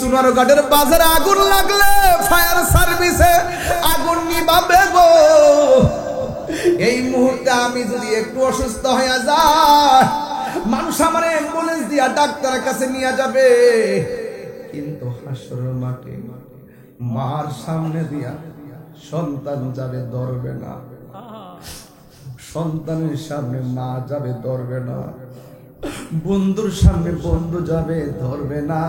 সোনারঘাটের বাজারে আগুন লাগলে ফায়ার সার্ভিসে আগুন নিভাবে গো। এই মুহূর্তে আমি যদি একটু অসুস্থ হয়ে যাই, মানুষ আমার অ্যাম্বুলেন্স দিয়া ডাক্তারের কাছে নিয়ে যাবে, কিন্তু হাসরের মাঠে মার সামনে দিয়া সন্তান যাবে ধরবে না, সন্তানের সামনে মা যাবে ধরবে না, বন্ধুর সামনে বন্ধু যাবে ধরবে না।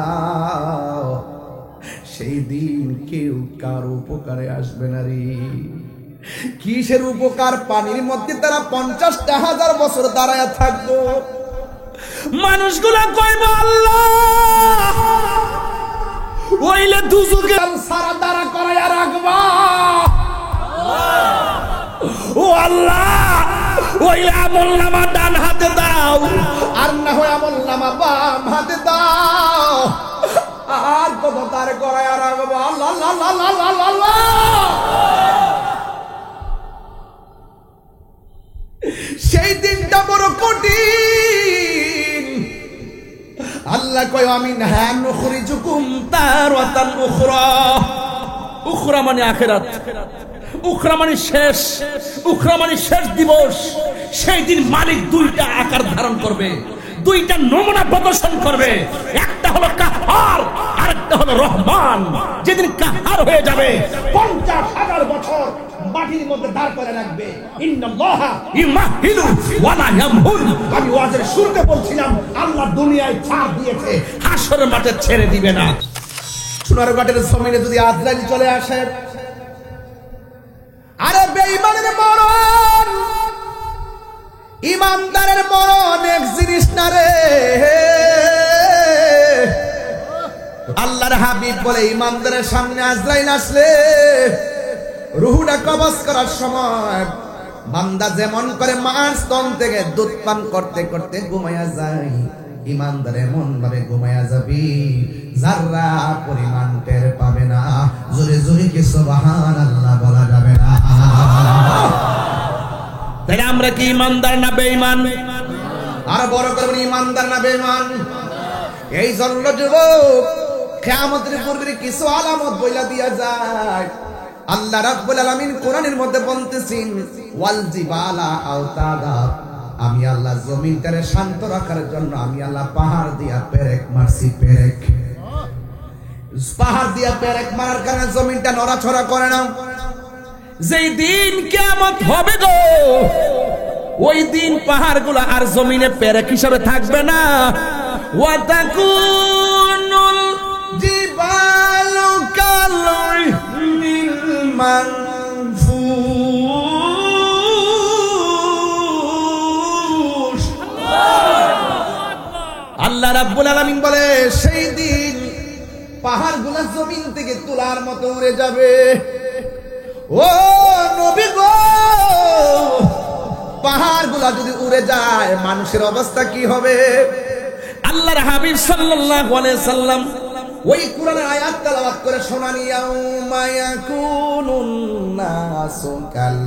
সেই দিন কেউ কার উপকারে আসবে না রে। কিসের উপকার? পানির মধ্যে তারা 50,000 বছর দাঁড়ায় থাকবো। মানুষগুলা কইব আল্লাহ ওইলে দুজকে সারা দাঁড়া করাইয়া রাখবা। ও আল্লাহ ওইলে আমলনামা ডান হাতে দাও, আর না হয় আমলনামা বাম হাতে দাও, আর কত তার করাইয়া রাখবা। আল্লাহ আল্লাহ আল্লাহ আল্লাহ। সেই দিনটা বড় কঠিন। আল্লাহ কয় আমি না নুখরিজুকুম তারাতান উখরা। উখরা মানে আখিরাত, উখরা মানে শেষ, উখরা মানে শেষ দিবস। সেই দিন মালিক দুইটা আকার ধারণ করবে, দুইটা নমুনা প্রদর্শন করবে। একটা হলো কাহার, আরেকটা হলো রহমান। যেদিন কাহার হয়ে যাবে 50,000 বছর মাটির মধ্যে দাঁড় করে রাখবে। ইন্নাল্লাহা ইউমাহিলু ওয়া লা ইয়ামহুল। আমি ওয়াজের শুরুতে বলছিলাম আল্লাহ দুনিয়ায় ছাড় দিয়েছে, হাসরের মাঠে ছেড়ে দিবে না। সোনারঘাটের জমিনে যদি আজরাইল চলে আসে, আরে বেঈমানের মরণ ইমানদারের মরণ এক জিনিস না রে। আল্লাহর হাবিব বলে ইমানদারের সামনে আজরাইল আসলে রুহুটা কবজ করার সময় বান্দা যেমন করে মার স্তন থেকে দুধ পান করতে করতে ঘুমায়া যায়, ইমানদার এমন ভাবে ঘুমায়া যাবি যারা পরিমাণ টের পাবে না। জোরে জোরে কি সুবহানাল্লাহ বলা যাবে না? তাহলে আমরা কি ইমানদার না বেঈমান? আর বড় করে ইমানদার না বেঈমান? এই জন্য যুবক কিয়ামতের পূর্বে কিছু আলামত বইলা দিয়া যায়। আল্লাহ রাব্বুল আলামিন কোরআনের মধ্যে বলতেছেন ওয়াল জিবালা আওতাদা। আমি আল্লাহ জমিনটারে শান্ত রাখার জন্য আমি আল্লাহ পাহাড় দিয়া পেরেক মারছি। পেরেক, পাহাড় দিয়া পেরেক মারার কারণে জমিনটা নড়াচড়া করে না। যেই দিন কিয়ামত হবে গো, ওই দিন পাহাড়গুলো আর জমিনে পেরেক হিসাবে থাকবে না। ওয়া তাকুনুল জিবালু কালইহিল মানফুস। আল্লাহ রাব্বুল আলামিন বলে সেই দিন পাহাড়গুলো জমিন থেকে তুলার মতো উড়ে যাবে। ও নবী গো, পাহাড়গুলা যদি উড়ে যায় মানুষের অবস্থা কি হবে? আল্লাহর হাবিব সাল্লাল্লাহু আলাইহি সাল্লাম ওই কোরআনের আয়াত তেলাওয়াত করে শোনান, ইয়াউমা ইয়াকুনুন নাসু কাল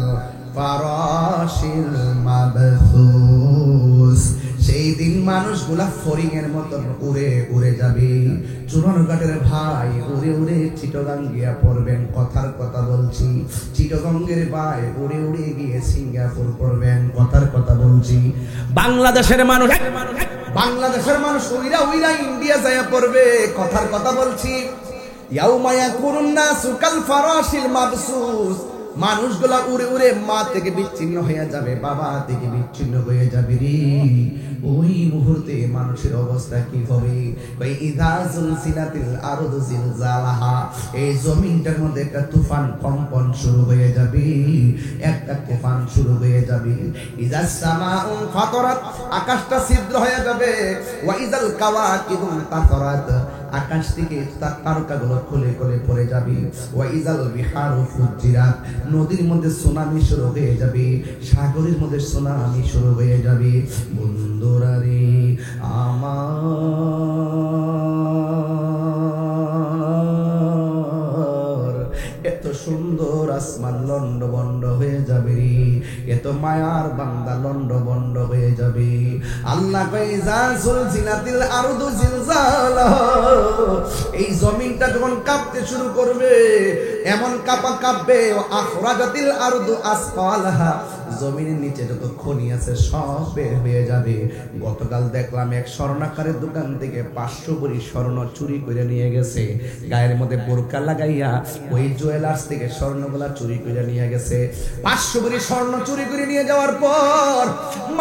ফারাশিল মাবথুস। সেই দিন মানুষগুলা ফড়িং এর মতো উড়ে উড়ে যাবে। চুনারঘাটের ভাই উড়ে উড়ে চিটাগাং গিয়া পড়বেন। কথার কথা বলছি, চিটাগাংয়ের ভাই উড়ে উড়ে গিয়ে সিঙ্গাপুর পড়বেন। কথার কথা বলছি। বাংলাদেশের মানুষ উইরা উইরা ইন্ডিয়া যায়া পড়বে। কথার কথা বলছি। ইয়াউমা ইয়াকুনুন নাসু কাল ফারাশিল মাবসুস। মানুষগুলা উড়ে উড়ে মা থেকে বিচ্ছিন্ন হয়ে যাবে, বাবা থেকে বিচ্ছিন্ন হয়ে যাবে রে। ওই মুহূর্তে মানুষের অবস্থা কি হবে? ইযা যুলজিলাতিল আরদু জিলজালাহা। এই জমিনটার মধ্যে একটা তুফান কম্পন শুরু হয়ে যাবে, একটা তুফান শুরু হয়ে যাবে। ইযা সামাউ ফাতারাত, আকাশটা ছিদ্র হয়ে যাবে। ওয়া ইযাল কাওয়াকিবু তাতারাত, আকাশ থেকে তারকাগুলো খুলে খুলে পড়ে যাবে। ওয়া ইযাল বিহারু ফুজ্জিরাত, নদীর মধ্যে সুনামি শুরু হয়ে যাবে, সাগরের মধ্যে সুনামি শুরু হয়ে যাবে। বন্ধুরা রে আমার, এত সুন্দর আসমান লন্ড বন্ড হয়ে যাবে, এত মায়ার বান্দা লন্ড বন্ড হয়ে যাবে। আল্লাহ কয় যা যুলজিলাতিল আরদু জিলজালাহা। এই জমি জমিনটা যখন কাঁপতে শুরু করবে, এমন কাঁপবে, আখরাজাতিল আরদু আসফালাহা, জমিনের নিচে যত খনি আছে সব বের হয়ে যাবে। গতকাল দেখলাম এক স্বর্ণাকারের দোকান থেকে 500 ভরি স্বর্ণ চুরি করে নিয়ে গেছে, গায়ের মধ্যে বোরকা লাগাইয়া ওই জুয়েলার্স থেকে স্বর্ণগুলা চুরি করে নিয়ে গেছে। 500 ভরি স্বর্ণ চুরি করে নিয়ে যাওয়ার পর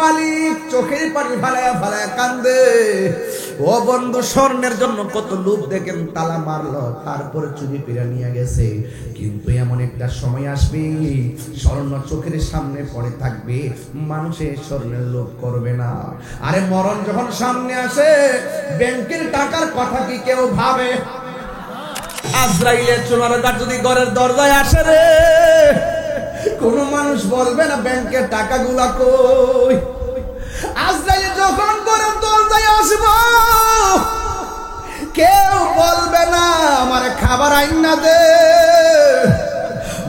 মালিক চোখের পানি ফালায়া ফালায়া কান্দে। ও বন্ধু, স্বর্ণের জন্য কত লোভ দেখেন তালা মারলো, তারপরে চুরি করে নিয়ে গেছে। কিন্তু এমন একটা সময় আসবে, স্বর্ণ চোখের সামনে পড়ে থাকবে, মানুষে স্বর্ণের লোভ করবে না। আরে মরণ যখন সামনে আসে, ব্যাংকের টাকার কথা কি কেউ ভাবে? আজরাইলের চুনার গাছ যদি ঘরের দরজায় আসে রে, কোন মানুষ বলবে না ব্যাংকের টাকাগুলা কই? আজরাইল যখন ঘরের দরজায় আসবো, কেউ বলবে না আমার খাবার আইনা দে।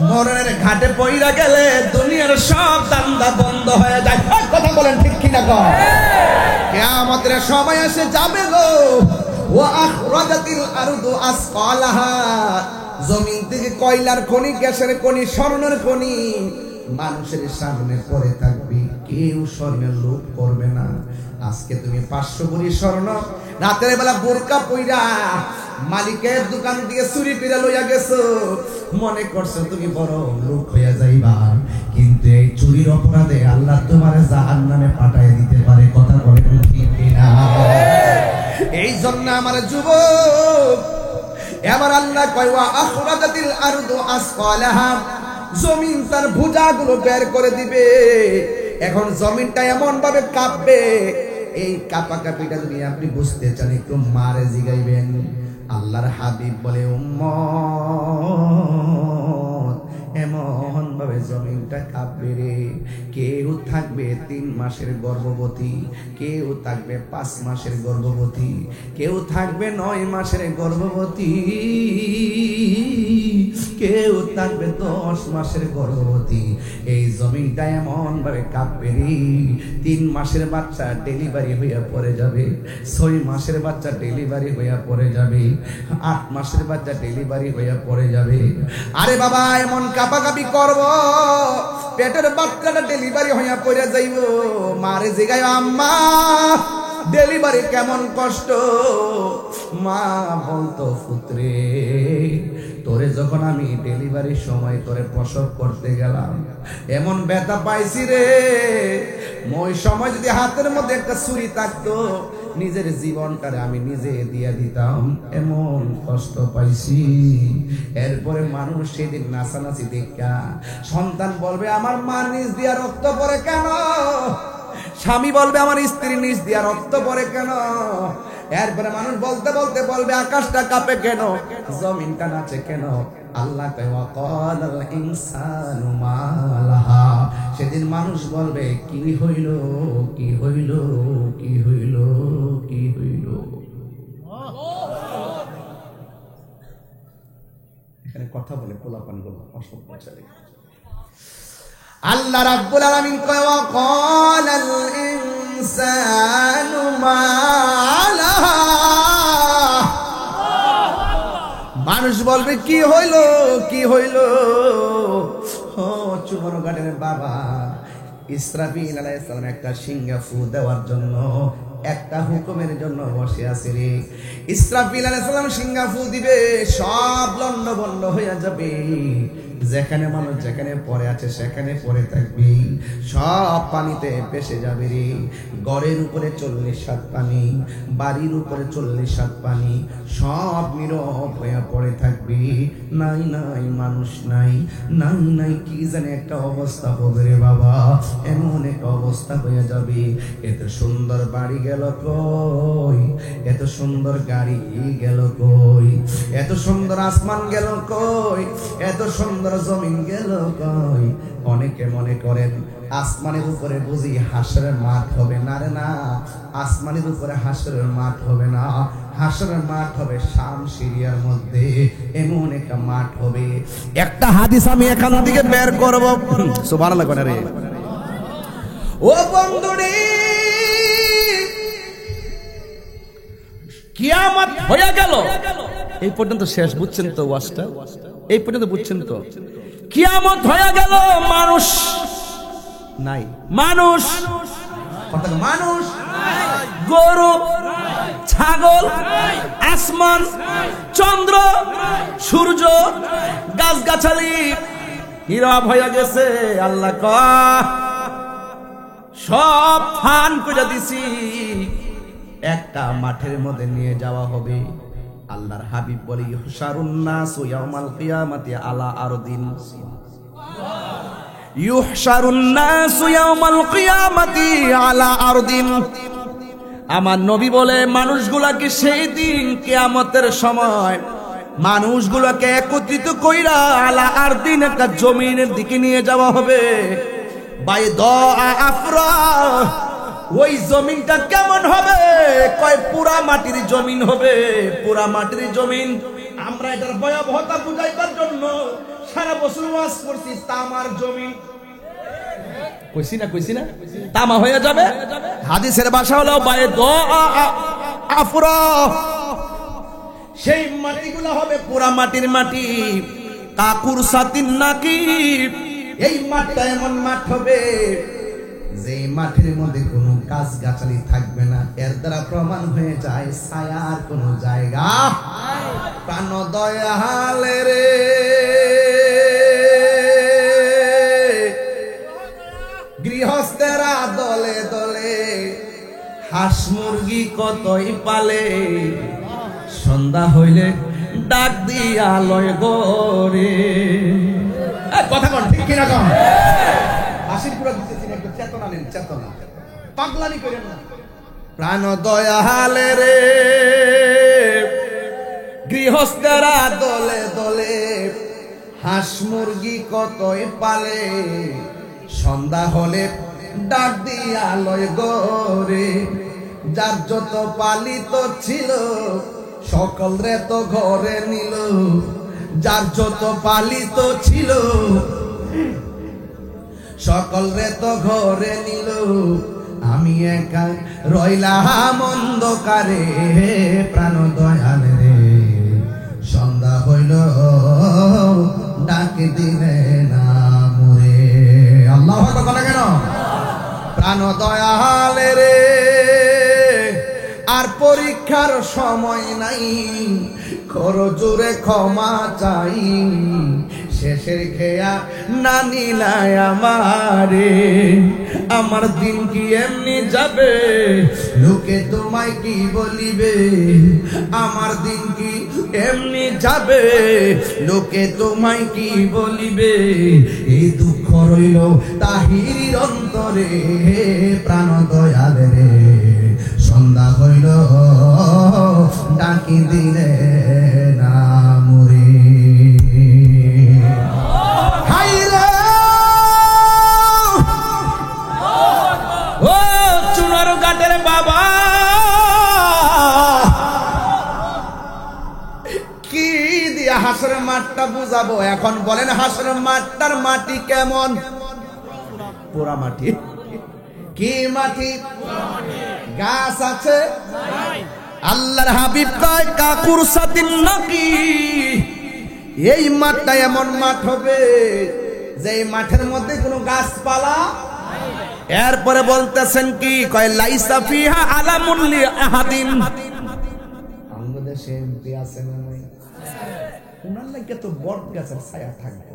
মরণের ঘাটে পইরা গেলে দুনিয়ার সব দান্দা বন্ধ হয়ে যায়। কথা বলেন ঠিক কিনা? কিয়ামতের সময় এসে যাবে গো। ওয়া আখরাজাতিল আরদু আসফালাহা, জমিন থেকে কয়লার খনি, গ্যাসের খনি, স্বর্ণের খনি মানুষের সামনে পড়ে থাকবে, কেউ স্বর্ণের লোভ করবে না। আজকে তুমি 500 ভরি স্বর্ণ রাতের বেলা বোরকা পইরা মালিকের দোকান থেকে চুরি করে লইয়া গেছো, মনে করছো তুমি বড় লোক হইয়া যাইবা, কিন্তু এই চুরির অপরাধে আল্লাহ তোমারে জাহান্নামে পাঠায় দিতে পারে। কথা বলে ঠিক কিনা? এই জন্য আমার যুবক, এবার আল্লাহ কয় ওয়া আখরাজাতিল আরদু আসফালাহা, জমিন তার ভুজাগুলো বের করে দিবে। এখন জমিনটা এমন ভাবে কাঁপবে, এই কাঁপা কাঁপিটা যদি আপনি বুঝতে চান একটু মারে জিগাইবেন। আল্লাহর হাবিব বলে, উম্মত এমন ভাবে জমিনটা কাঁপবে রে, কেউ থাকবে 3 মাসের গর্ভবতী, কেউ থাকবে 5 মাসের গর্ভবতী, কেউ থাকবে 9 মাসের গর্ভবতী, কেউ থাকবে 10 মাসের গর্ভবতী। এই জমিনটা এমন ভাবে কাঁপবে রে, 3 মাসের বাচ্চা ডেলিভারি হইয়া পড়ে যাবে, 6 মাসের বাচ্চা ডেলিভারি হইয়া পড়ে যাবে, 8 মাসের বাচ্চা ডেলিভারি হইয়া পড়ে যাবে। আরে বাবা, এমন কাঁপাকাঁপি করব, পেটের বাচ্চাটা ডেলিভারি হইয়া পড়ে যাইব। মারে জিগায়, আম্মা ডেলিভারি কেমন কষ্ট? মা বলতো, পুত্রে তোরে যখন আমি ডেলিভারির সময় তোরে প্রসব করতে গেলাম, এমন ব্যথা পাইছি রে, ওই সময় যদি হাতের মধ্যে একটা ছুরি থাকতো, নিজের জীবনটারে আমি নিজে দিয়ে দিতাম, এমন কষ্ট পাইছি। এরপরে মানুষ সেদিন নাচানাচি দেখা সন্তান বলবে আমার মা নিজ দিয়া রক্ত পড়ে কেন, স্বামী বলবে আমার স্ত্রী নিজ দিয়া রক্ত পড়ে কেন, এরপরে মানুষ বলতে বলতে বলবে আকাশটা কাঁপে কেন, জমিনটা নাচে কেন। আল্লাহ কয় ওয়াকালাল ইনসানু মা লাহা, সেদিন মানুষ বলবে কি হইল, কি হইল, কি হইল, কি হইল। এখানে কথা বলে পোলাপান গুলো অসভ্য ছেলে। আল্লাহ রাব্বুল আলামিন কয় ওয়াকালাল ইনসানু মা লাহা, মানুষ বলবে কি হইল, কি হইল। ও চুমর গার্ডেনের বাবা ইসরাফিল আলাইহিস সালাম একটা সিংহা ফু দেওয়ার জন্য একটা হুকুমের জন্য বসে আছে রে। ইসরাফিল আলাইহিস সালাম সিংহা ফু দিবে, সব লন্ড বন্ড হয়ে যাবে, যেখানে মানুষ যেখানে পড়ে আছে সেখানে পড়ে থাকবে, সব পানিতে ভেসে যাবে রে। গড়ের উপরে 40 হাত পানি, বাড়ির উপরে 40 হাত পানি, সব নীরব হয়ে পড়ে থাকবে, নাই নাই মানুষ নাই, নাই নাই কি জানে একটা অবস্থা হবে রে বাবা, এমন একটা অবস্থা হয়ে যাবে। এত সুন্দর বাড়ি গেল কই, এত সুন্দর গাড়ি গেল কই, এত সুন্দর আসমান গেল কই, এত সুন্দর জমিন গেল কই। অনেকে মনে করেন আসমানের উপরে বুঝি হাসরের মাঠ হবে, না রে না, আসমানের উপরে হাসরের মাঠ হবে না, হাসরের মাঠ হবে শাম সিরিয়ার মধ্যে, এমন একটা মাঠ হবে। একটা হাদিস আমি এখান থেকে বের করব, সুবহানাল্লাহ কোন রে। ও বন্ধুরে, কিয়ামত হয়ে গেল, এই পর্যন্ত শেষ, বুঝছেন তো ওয়াজটা? এই পর্যন্ত বুঝছেন তো? কিয়ামত হয়ে গেল, মানুষ নাই, মানুষ মানুষ গরু ছাগল আসমান চন্দ্র সূর্য গাছগাছালি নীরব হয়ে গেছে। আল্লাহ কয় সব ফান করে দিছি, একটা মাঠের মধ্যে নিয়ে যাওয়া হবে। আল্লাহর হাবিব বলে ইহশারুন নাসু ইয়াউমাল কিয়ামাতি আলা আরদিন, ইহশারুন নাসু ইয়াউমাল কিয়ামাতি আলা আরদিন। আমার নবী বলে মানুষগুলাকে সেই দিন কিয়ামতের সময় মানুষগুলোকে একত্রিত কইরা আলা আরদিন, একটা জমিনের দিকে নিয়ে যাওয়া হবে। বাইদা আফরা, ওই জমিনটা কেমন হবে? কয় পুরা মাটির জমিন হবে, পুরা মাটির জমিন। আমরা এটার ভয়াবহতা বুঝাইবার জন্য সারা বছর ওয়াজ করছি, তামার জমিন কইছি না তামা হয়ে যাবে। হাদিসের ভাষা হলো বাইদা আফরা, সেই মাটিগুলো হবে পুরা মাটির মাটি। কাকুর সাতিন নাকিব, এই মাটিটা এমন মাঠ হবে যে মাঠের মধ্যে কোনো গাছ গাছালি থাকবে না। এর দ্বারা প্রমাণ হয়ে যায় ছায়ার কোনো জায়গা প্রাণ দয়ালে রে। গৃহস্থেরা দলে দলে হাঁস মুরগি কতই পালে, সন্ধ্যা হইলে ডাক দিয়া লয় গরে। কথা কন ঠিক কিনা কন? হাসির পুরো দিতেছেন, একটু চেতনা নেন, চেতনা, পাগলামি করেন না। প্রাণ দয়ালে রে, গৃহস্থেরা দলে দলে হাঁস মুরগি কতই পালে, সন্ধ্যা হলে ডাক দিয়া লয় গরে। যার যত পালিত ছিল সকল রে তো ঘরে নিল, যার যত পালিত ছিল সকল রে তো ঘরে নিল। আমি একা রইলাম অন্ধকারে, প্রাণ দয়াল রে। সন্ধ্যা হইল ডাক দিলে না মোরে। আল্লাহু আকবার বলে কেন? প্রাণ দয়াল রে, আর পরীক্ষার সময় নাই, খর জোরে ক্ষমা চাই। শেষের খেয়া না নিলাই আমারে, আমার দিন কি এমনি যাবে, লোকে তোমায় কি বলিবে। আমার দিন কি এমনি যাবে, লোকে তোমায় কি বলিবে। এই দুঃখ রইল তাহির অন্তরে, প্রাণ দয়াল রে। সন্ধ্যা হইল ডাকি দিলে না মোরে। হাইরে ও চুনার ঘাটের বাবা, কি দিয়া হাসরের মাঠটা বুঝাবো? এখন বলেন হাসরের মাঠটার মাটি কেমন? পোড়া মাটি। কি মাটি? গাছ আছে? আল্লাহর হাবিব কয় কাকুর সাতিন নাকি, এই মাঠটা এমন মাঠ হবে যে মাঠের মধ্যে কোনো গাছপালা। এরপরে বলতেছেন কি, কয় লাইসা ফিহা আলামুন লি আহাদিন। আমাদের দেশে এমপি আছে না নাই? ওনার লাগে তো বট গাছের ছায়া থাকবে।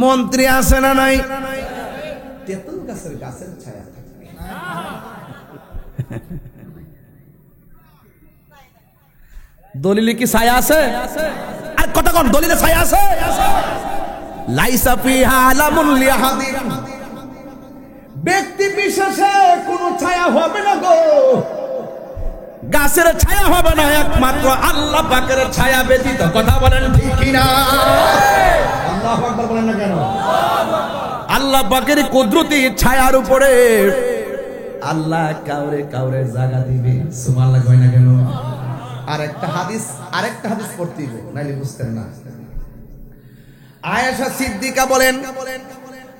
মন্ত্রী আছে না নাই? তেঁতুল গাছের ছায়া থাকবে। দলিলে কি ছায়া আছে? আর কথা কোন দলিলে ছায়া আছে? লাইসা ফিহা আলামুন লিআহাদিন, ব্যক্তি বিশেষে কোনো ছায়া হবে না গো। গাছের ছায়া হবে না, একমাত্র আল্লাহ পাকের ছায়া ব্যতীত। কথা বলেন ঠিক কিনা? আল্লাহু আকবার বলেন না কেন? আল্লাহ পাকের কুদরতি ছায়ার উপরে আল্লাহ কাউরে কাউরে জায়গা দিবে। সুবহানাল্লাহ কয় না কেন? আরেকটা হাদিস পড়তে দিব, নাইলে বুঝতেন না। আয়েশা সিদ্দিকা বলেন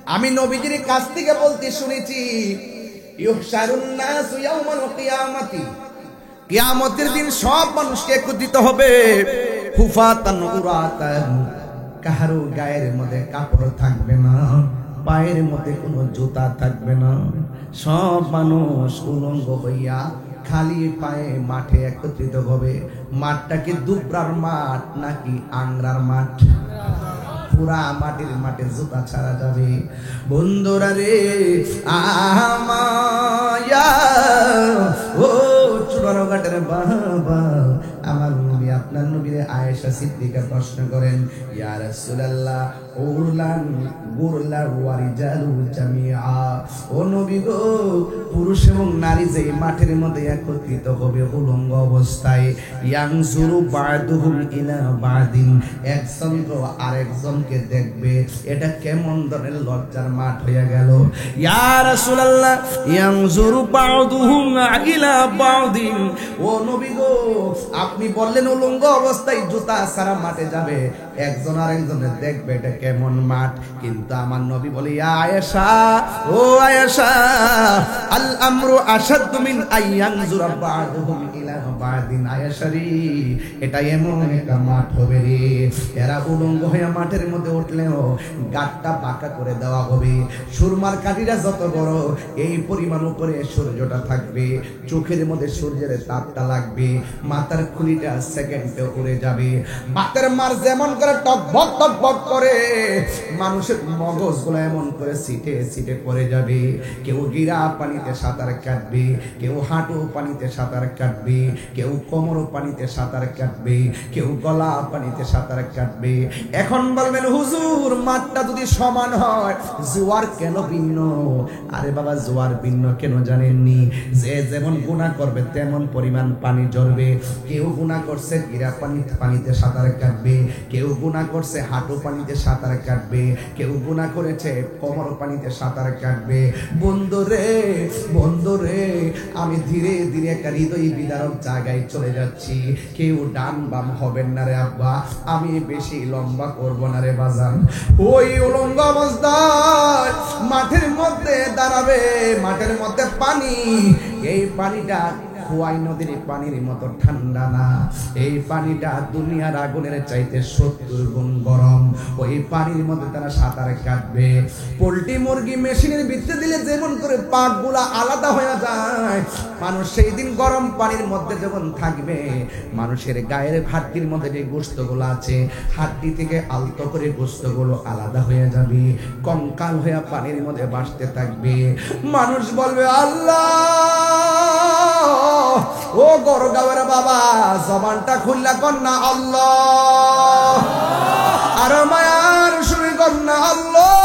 আমি নবীজির কাছ থেকে বলতে শুনেছি, ইউহশারুন নাসু ইয়াউমাল কিয়ামাতি, কিয়ামতের দিন সব মানুষকে একত্রিত হবে, হুফাতান উরাতান, কারো গায়ের মধ্যে কাপড় থাকবে না, পায়ের মধ্যে কোনো জুতা থাকবে না, সব মানুষ উলঙ্গ হইয়া খালি পায়ে মাঠে একত্রিত হবে। মাঠটা কি দুবরার মাঠ নাকি আংরার মাঠ? পুরা মাটির মাঠে জুতা ছাড়া যাবে। বন্ধুরা রে আমায়া ও চুরারঘাটের বাবা, আমার নবী আপনার নবীর আয়েশা সিদ্দিকা প্রশ্ন করেন, ইয়া রাসূলুল্লাহ উরলান গুরলা ওয়া রিজালু জামিআ, ও নবী গো, পুরুষ এবং নারী যে মাঠের মধ্যে একত্রিত হবে উলঙ্গ অবস্থায়, ইয়ানজুরু বা'দুহুম ইলা বা'দিন, একজন তো আরেকজনকে দেখবে, এটা কেমন ধরনের লজ্জার মাঠ হয়ে গেল। ইয়া রাসূলুল্লাহ ইয়ানজুরু বা'দুহুম ইলা বা'দিন, ও নবী গো, আপনি বললেন উলঙ্গ অবস্থায় জুতা ছাড়া মাঠে যাবে, একজন আরেকজনের দেখবে, এটা কেমন মাঠ? কিন্তু আমার নবী বলে, ইয়া আয়েশা, ও আয়েশা, আল আমরু আশাদ্দু মিন আইয়ানজুরা বা'দুহুম ইলা বা'দিন, আয়েশা রে, এটা এমন একটা মাঠ হবে রে, এরা উলঙ্গ হয়ে মাঠের মধ্যে উঠলেও গাটটা বাঁকা করে দেওয়া হবে, সুরমার কাঠিটা যত বড় এই পরিমাণ উপরে সূর্যটা থাকবে, চোখের মধ্যে সূর্যের তাপটা লাগবে, মাথার খুলিটা সেকেন্ডে উড়ে যাবে, বাতের মার যেমন করে টকবক টকবক করে, মানুষের মগজগুলো এমন করে সিটে সিটে পড়ে যাবে, কেউ গিরা পানিতে সাঁতার কাটবে, কেউ হাঁটু পানিতে সাঁতার কাটবে, কেউ কোমর পানিতে সাঁতার কাটবে, কেউ গলা পানিতে সাঁতার কাটবে। এখন বলবেন হুজুর, মাঠটা যদি সমান হয় জোয়ার কেন ভিন্ন? আরে বাবা, জোয়ার ভিন্ন কেন জানেননি? যে যেমন গুনাহ করবে তেমন পরিমাণ পানি ঝরবে। কেউ গুনাহ করছে গিরা পানিতে সাঁতার কাটবে, কেউ গুনাহ করছে হাঁটু পানিতে সাঁতার কাটবে, কেউ গুনাহ করেছে কোমর পানিতে সাঁতার কাটবে। বন্ধুরে বন্ধুরে, আমি ধীরে ধীরে একটা হৃদয় বিদারক জায়গায় চলে যাচ্ছি, কেউ ডান বাম হবেন না রে আব্বা, আমি বেশি লম্বা করব না রে বাজান। ওই উলঙ্গ অবস্থায় মাঠের মধ্যে দাঁড়াবে, মাঠের মধ্যে পানি, এই পানিটা খোয়াই নদীর পানির মতো ঠান্ডা না, এই পানিটা দুনিয়ার আগুনের চাইতে 70 গুণ গরম। ওই পানির মধ্যে তারা সাঁতার কাটবে। পোল্ট্রি মুরগি মেশিনের ভিতরে দিলে যেমন করে পাকগুলা আলাদা হয়ে যায়, মানুষ সেই দিন গরম পানির মধ্যে যখন থাকবে, মানুষের গায়ের হাড্ডির মধ্যে যে গোশতগুলো আছে, হাড্ডি থেকে আলতো করে গোশতগুলো আলাদা হয়ে যাবে, কঙ্কাল হয়ে পানির মধ্যে ভাসতে থাকবে। মানুষ বলবে, আল্লাহ, ও গরগাঁওয়ের বাবা, জবানটা খুললা কন্যা আল্লাহ, আর মায়ার শুনে কন্যা আল্লাহ,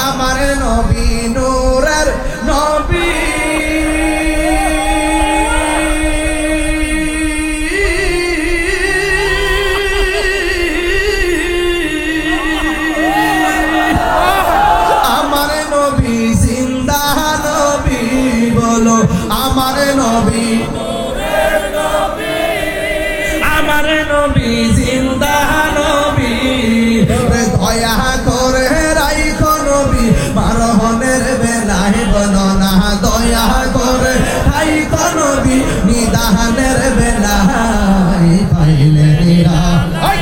আমার নবী নূরের নবী, আমার নবী জিন্দা নবী, বলো আমার নবী, আমার নবী জিন্দা নবী, দয়া করে রাইখো নবী মারহনের বেলায়, বলো না দয়া করে রাইখো নবী নিদানের বেলায়, পাইলে নিরালাই,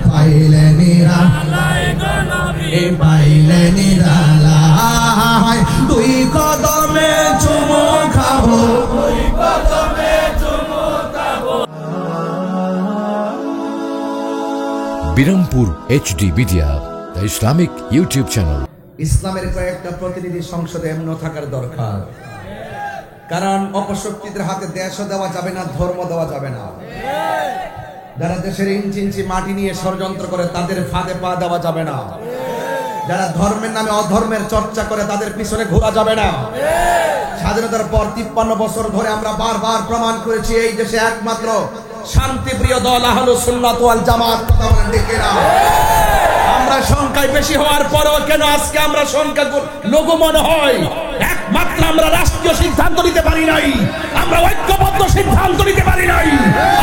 পাইলে নিরালাই, পাইলে নিরালাই, দুই কদমে চুমু খাবো, দুই কদমে চুমু খাবো। Birampur HD media, the Islamic YouTube channel. ইসলামের কয়েকটা প্রতিনিধি সংসদে এমন থাকার দরকার, কারণ অপশক্তিদের হাতে দেশও দেওয়া যাবে না, ধর্ম দেওয়া যাবে না। যারা দেশের ইঞ্চি ইঞ্চি মাটি নিয়ে ষড়যন্ত্র করে তাদের ফাঁদে পা দেওয়া যাবে না। যারা ধর্মের নামে অধর্মের চর্চা করে তাদের পিছনে ঘোরা যাবে না। স্বাধীনতার পর 53 বছর ধরে আমরা বারবার প্রমাণ করেছি এই দেশে একমাত্র শান্তিপ্রিয় দল আহলুস সুন্নাত ওয়াল জামাত। কথা বলেন ঠিক কিনা? আমরা সংখ্যায় বেশি হওয়ার পরেও কেন আজকে আমরা সংখ্যা লঘু মনে হয়? একমাত্র আমরা রাষ্ট্রীয় সিদ্ধান্ত নিতে পারি নাই, আমরা ঐক্যবদ্ধ সিদ্ধান্ত নিতে পারি নাই।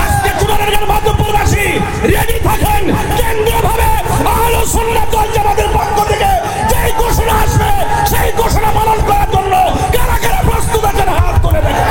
আজকে চুনারগাঁর মাধবপুরবাসী রেডি থাকেন, কেন্দ্রীয়ভাবে আহলুস সুন্নাত ওয়াল জামাতের পক্ষ থেকে যেই ঘোষণা আসবে সেই ঘোষণা পালন করার জন্য কারা কারা প্রস্তুত আছেন হাত তুলে দেখেন।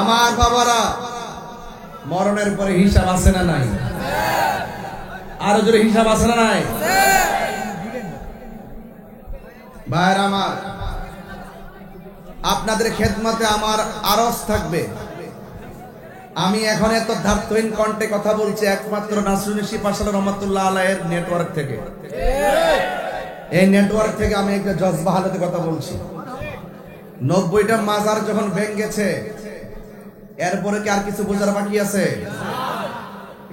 আমার বাবারা, মরণের পরে হিসাব আছে না নাই? আরো জোরে হিসাব আছে না নাই? ভাইরা আমার, আপনাদের খেদমতে আমার আরজ থাকবে। আমি এখন এত ধার্তহীন কণ্ঠে কথা বলছি একমাত্র নাসরুল শিপাশাল রহমাতুল্লাহ আলাইহির নেটওয়ার্ক থেকে। এই নেটওয়ার্ক থেকে আমি একটা জজবা হালতে কথা বলছি। 90টা মাজার যখন ভেঙেছে, এরপরে কি আর কিছু বোঝার বাকি আছে?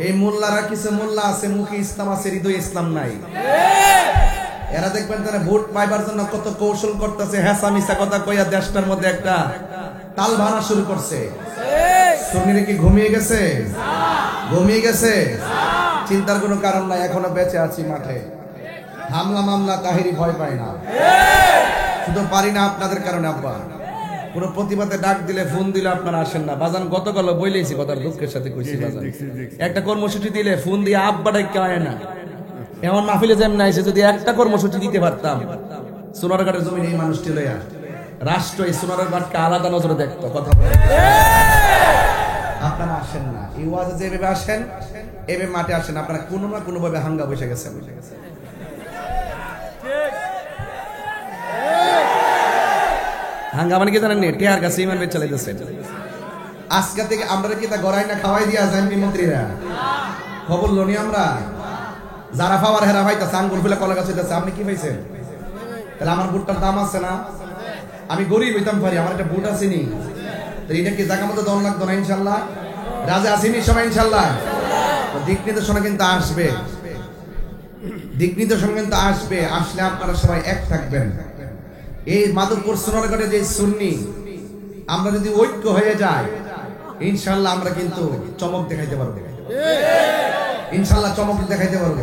এই মোল্লারা কিছু মোল্লা আছে, মুখে ইসলাম আছে, হৃদয় ইসলাম নাই। এরা দেখবেন তারা ভোট পাইবার জন্য কত কৌশল করতেছে, হেসা মিশা কথা কইয়া দেশটার মধ্যে একটা তাল ভাঙা শুরু করছে। সুন্নিরা কি ঘুমিয়ে গেছে? ঘুমিয়ে গেছে? চিন্তার কোনো কারণ নাই, এখনো বেঁচে আছি মাঠে। হামলা মামলা তাহিরি ভয় পায় না, শুধু পারি না আপনাদের কারণে। আব্বা পুরো প্রতিবাদে ডাক দিলে, ফোন দিলে আপনারা আসেন না। বাজান গতকাল বইলেছি, কথার দুঃখের সাথে কইছি বাজান, একটা কর্মসূচি দিলে ফোন দিয়ে আব্বা ডাক্কা হয় না। এমন মাহফিলে যেমন আইছে, যদি একটা কর্মসূচি দিতে পারতাম, সোনারঘাটের জমিন এই মানুষটি লইয়া রাষ্ট্র এই সোনারঘাটকে আলাদা নজরে দেখতো। কথা আপনারা আসেন না, এই ওয়াজে যেভাবে আসেন এভাবে মাঠে আসেন, আপনারা কোনো না কোনো ভাবে হাঙ্গা বসে গেছেন। হাঙ্গা মানে কি জানেন? টেহার কাছে ইমান বেচ চালাইতেছেন। আজকে থেকে আমরা কি তা গড়াই না খাওয়াই দিয়া যান মন্ত্রীরা? খবর লনি আমরা যারা পাওয়ার হেরা পাইতেছে, আঙ্গুর ফেলে কলা গাছ হইতেছে। আপনি কি পাইছেন? তাহলে আমার বুটটার দাম আছে না? আমি গরিব হইতাম পারি, আমার একটা বুট আছে নি, এটা কি জায়গা মতো দন লাগতো না? ইনশাল্লাহ রাজা আসেনি সবাই ইনশাল্লাহ। দিক নির্দেশনা কিন্তু আসবে, দিক নির্দেশনা কিন্তু আসবে। আসলে আপনারা সবাই এক থাকবেন। এই মাধবপুর সোনারগড়ে যে সুন্নি, আমরা যদি ঐক্য হয়ে যায় ইনশাল্লাহ আমরা কিন্তু চমক দেখাইতে পারবো। ইনশাল্লাহ চমক দেখাইতে পারবো।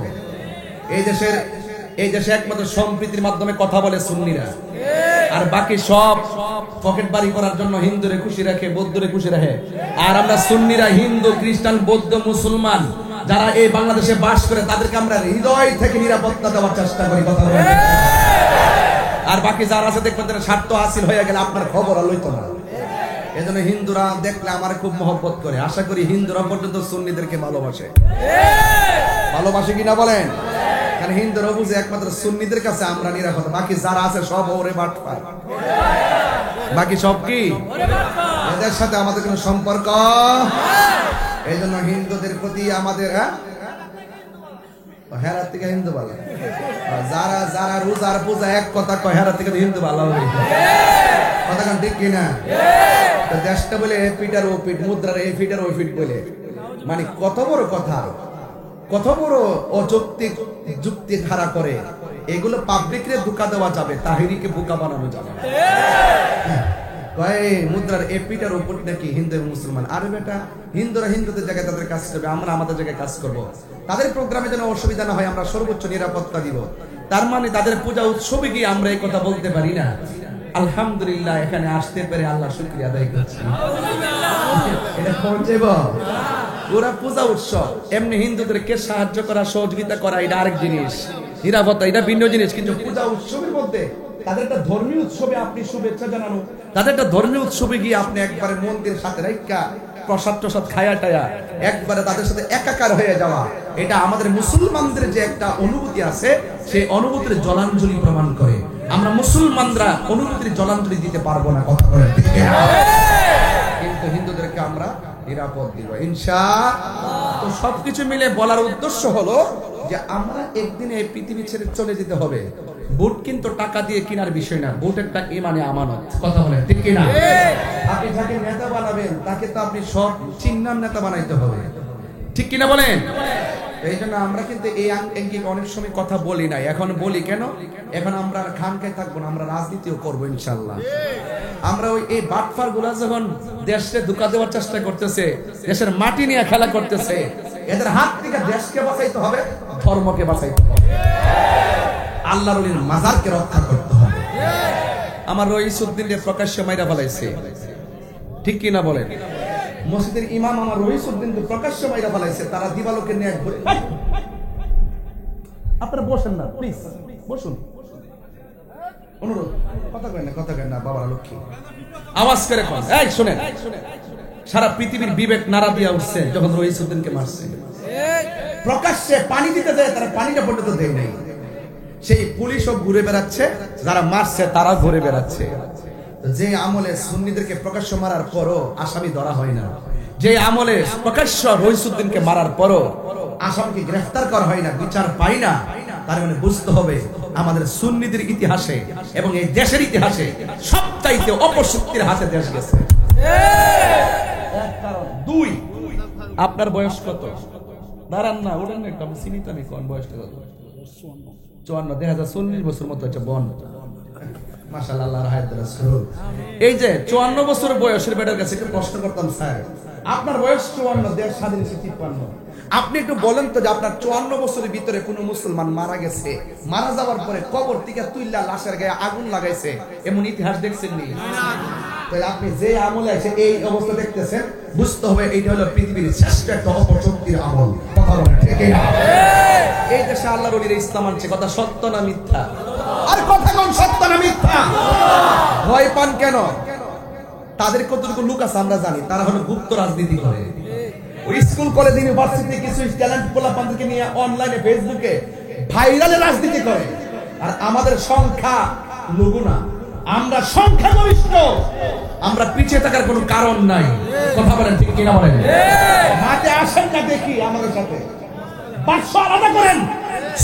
এই দেশে একমাত্র সম্প্রীতির মাধ্যমে কথা বলে সুন্নিরা, আর বাকি সব পকেট বাড়ি করার জন্য হিন্দুরে খুশি রাখে, বৌদ্ধরে খুশি রাখে। আর আমরা সুন্নিরা হিন্দু, খ্রিস্টান, বৌদ্ধ, মুসলমান যারা এই বাংলাদেশে বাস করে তাদেরকে আমরা হৃদয় থেকে নিরাপত্তা দেওয়ার চেষ্টা করি। কথা বলে। আর বাকি যারা আছে দেখবেন তারা স্বার্থ হাসিল হয়ে গেলে আপনার খবর আর লইতো না। এজন্য হিন্দুরা দেখলে আমার খুব মহব্বত করে। আশা করি হিন্দুরা পর্যন্ত সুন্নিদেরকে ভালোবাসে। ভালোবাসে কিনা বলেন? কারণ হিন্দুরা বুঝে একমাত্র সুন্নিদের কাছে আমরা নিরাপদ, বাকি যারা আছে সব ওরে বাটপার। বাকি সব কি? এদের সাথে আমাদের কোনো সম্পর্ক। এই জন্য হিন্দুদের প্রতি আমাদের হেরার থেকে হিন্দু ভালো, যারা যারা রোজার পূজা এক কথা কয় হেরার থেকে হিন্দু ভালো হবে। কথা কান ঠিক কিনা? দেশটা বলে পিটার ও পিট, মুদ্রার এই ফিটার ওই ফিট বলে, মানে কত বড় কথা, কত বড় অযৌক্তিক যুক্তি ধারা করে। এগুলো পাবলিকরে ধোঁকা দেওয়া যাবে, তাহিরিকে বোকা বানানো যাবে। মুদ্রার এ পিটার ও পিট নাকি হিন্দু এবং মুসলমান। আরে বেটা, হিন্দুরা হিন্দুদের জায়গায় তাদের কাজ করবে, আমরা আমাদের জায়গায় কাজ করব। তাদের প্রোগ্রামে যেন অসুবিধা না হয় আমরা সর্বোচ্চ নিরাপত্তা দিব। তার মানে তাদের পূজা উৎসবে গিয়ে আমরা এই কথা বলতে পারি না। আলহামদুলিল্লাহ এখানে আসতে পেরে আল্লাহ শুকরিয়া আদায় করছি। এটা পৌঁছেব পুরা পূজা উৎসব। এমনি হিন্দুদেরকে সাহায্য করা, সহযোগিতা করা এটা আরেক জিনিস, নিরাপত্তা এটা ভিন্ন জিনিস। কিন্তু পূজা উৎসবের মধ্যে তাদের একটা ধর্মীয় উৎসবে আপনি শুভেচ্ছা জানানো, তাদের একটা ধর্মীয় উৎসবে গিয়ে আপনি একবারে মন্দিরের সাথে রাইকা প্রসাদ টসাদ খায়া টায়া একবারে তাদের সাথে একাকার হয়ে যাওয়া, এটা আমাদের মুসলমানদের যে একটা অনুভূতি আছে সেই অনুভূতির জলাঞ্জলি প্রমাণ করে। আমরা মুসলমানরা অনুভূতির জলাঞ্জলি দিতে পারবো না, কথা বলেন ঠিক না? কিন্তু হিন্দুদেরকে আমরা নিরাপদ দিব ইনশাআল্লাহ। তো সবকিছু মিলে বলার উদ্দেশ্য হলো যে আমরা একদিন এই পৃথিবী ছেড়ে চলে যেতে হবে, বুট কিন্তু টাকা দিয়ে কেনার বিষয় না, বুট একটা ইমানে আমানত। কথা বলেন ঠিক কিনা? আপনি যাকে নেতা বানাবেন তাকে তো আপনি সব চিন্নার নেতা বানাইতে হবে, ঠিক কিনা বলেন? এই জন্য আমরা কিন্তু এই আঙ্গিক অনেক সময় কথা বলি না, এখন বলি কেন? এখন আমরা খানকায় থাকবো না, আমরা রাজনীতিও করবো ইনশাল্লাহ। আমরা ওই এই বাটফার গুলা যখন দেশকে ধোঁকা দেওয়ার চেষ্টা করতেছে, দেশের মাটি নিয়ে খেলা করতেছে, এদের হাত থেকে দেশকে বাঁচাইতে হবে, ধর্মকে বাঁচাইতে হবে, আল্লাহর ওলির মাজারকে রক্ষা করতে হবে। আমার রইসউদ্দিন প্রকাশ্যে মাইরা ফেলাইছে, ঠিক কিনা বলেন? মসজিদের ইমাম আমার রইসউদ্দিনকে প্রকাশ্য মাইরা ফেলাইছে, তারা দিবালোকে নিয়ে ঘুরে। আপনারা বসেন না প্লিজ, বসুন, অনুরোধ, কথা কেন না, কথা কেন না, বাবার লক্ষ্মী আওয়াজ করে কোন এই শুনেন, সারা পৃথিবীর বিবেক নাড়া দিয়া উঠছে যখন রইসউদ্দিনকে মারছে। প্রকাশ্যে পানি দিতে যায়, তারা পানিটা পর্যন্ত দেয় নাই। সেই পুলিশও ঘুরে বেড়াচ্ছে, যারা মারছে তারা ঘুরে বেড়াচ্ছে। যে আমলে সুন্নিদেরকে প্রকাশ্য মারার পরও আসামি ধরা হয় না, যে আমলে প্রকাশ্য রইসউদ্দিনকে মারার পরও আসামিকে গ্রেফতার করা হয় না, বিচার পাই না, তার মানে বুঝতে হবে আমাদের সুন্নিদের ইতিহাসে এবং এই দেশের ইতিহাসে সবচাইতে অপশক্তির হাতে দেশ গেছে। এক কারণ। দুই, আপনার বয়স কত? দাঁড়ান না, ওঠেন না, আমি চিনি তো, আমি কোন বয়সটা কত? 54। দেখা যায় 40 বছর মতো হচ্ছে বন। মাশাআল্লাহ, এই যে 54 বছর বয়সের বেটার কাছে একটু প্রশ্ন করতাম, স্যার আপনার বয়স 54, দেশ স্বাধীন হয়েছে 53, আপনি একটু বলেন তো যে আপনার 54 বছরের ভিতরে কোন মুসলমান মারা গেছে, মারা যাওয়ার পরে কবর থেকে তুইলা লাশের গায়ে আগুন লাগাইছে, এমন ইতিহাস দেখছেন নি? তাহলে আপনি যে আমলে আছে এই অবস্থা দেখতেছেন, বুঝতে হবে এইটা হলো পৃথিবীর শ্রেষ্ঠ একটা অপশক্তির আমল। কথা বলেন ঠিক না? এই দেশে আল্লাহর ওলির ইসলাম আনছে, কথা সত্য না মিথ্যা? আর কথা কোন সত্য না মিথ্যা? ভয় পান কেন? তাদের কতটুকু লোক আছে আমরা জানি, তারা হলো গুপ্ত রাজনীতি করে। ওই স্কুল কলেজ ইউনিভার্সিটি কিছু ট্যালেন্ট পোলাপানকে নিয়ে অনলাইনে ফেসবুকে ভাইরালে রাজনীতি করে। আর আমাদের সংখ্যা লঘু না, আমরা সংখ্যাগরিষ্ঠ, আমরা পিছিয়ে থাকার কোনো কারণ নাই। কথা বলেন ঠিক কিনা বলেন? মাঠে আসেন না দেখি আমাদের সাথে, 500 আলাদা করেন,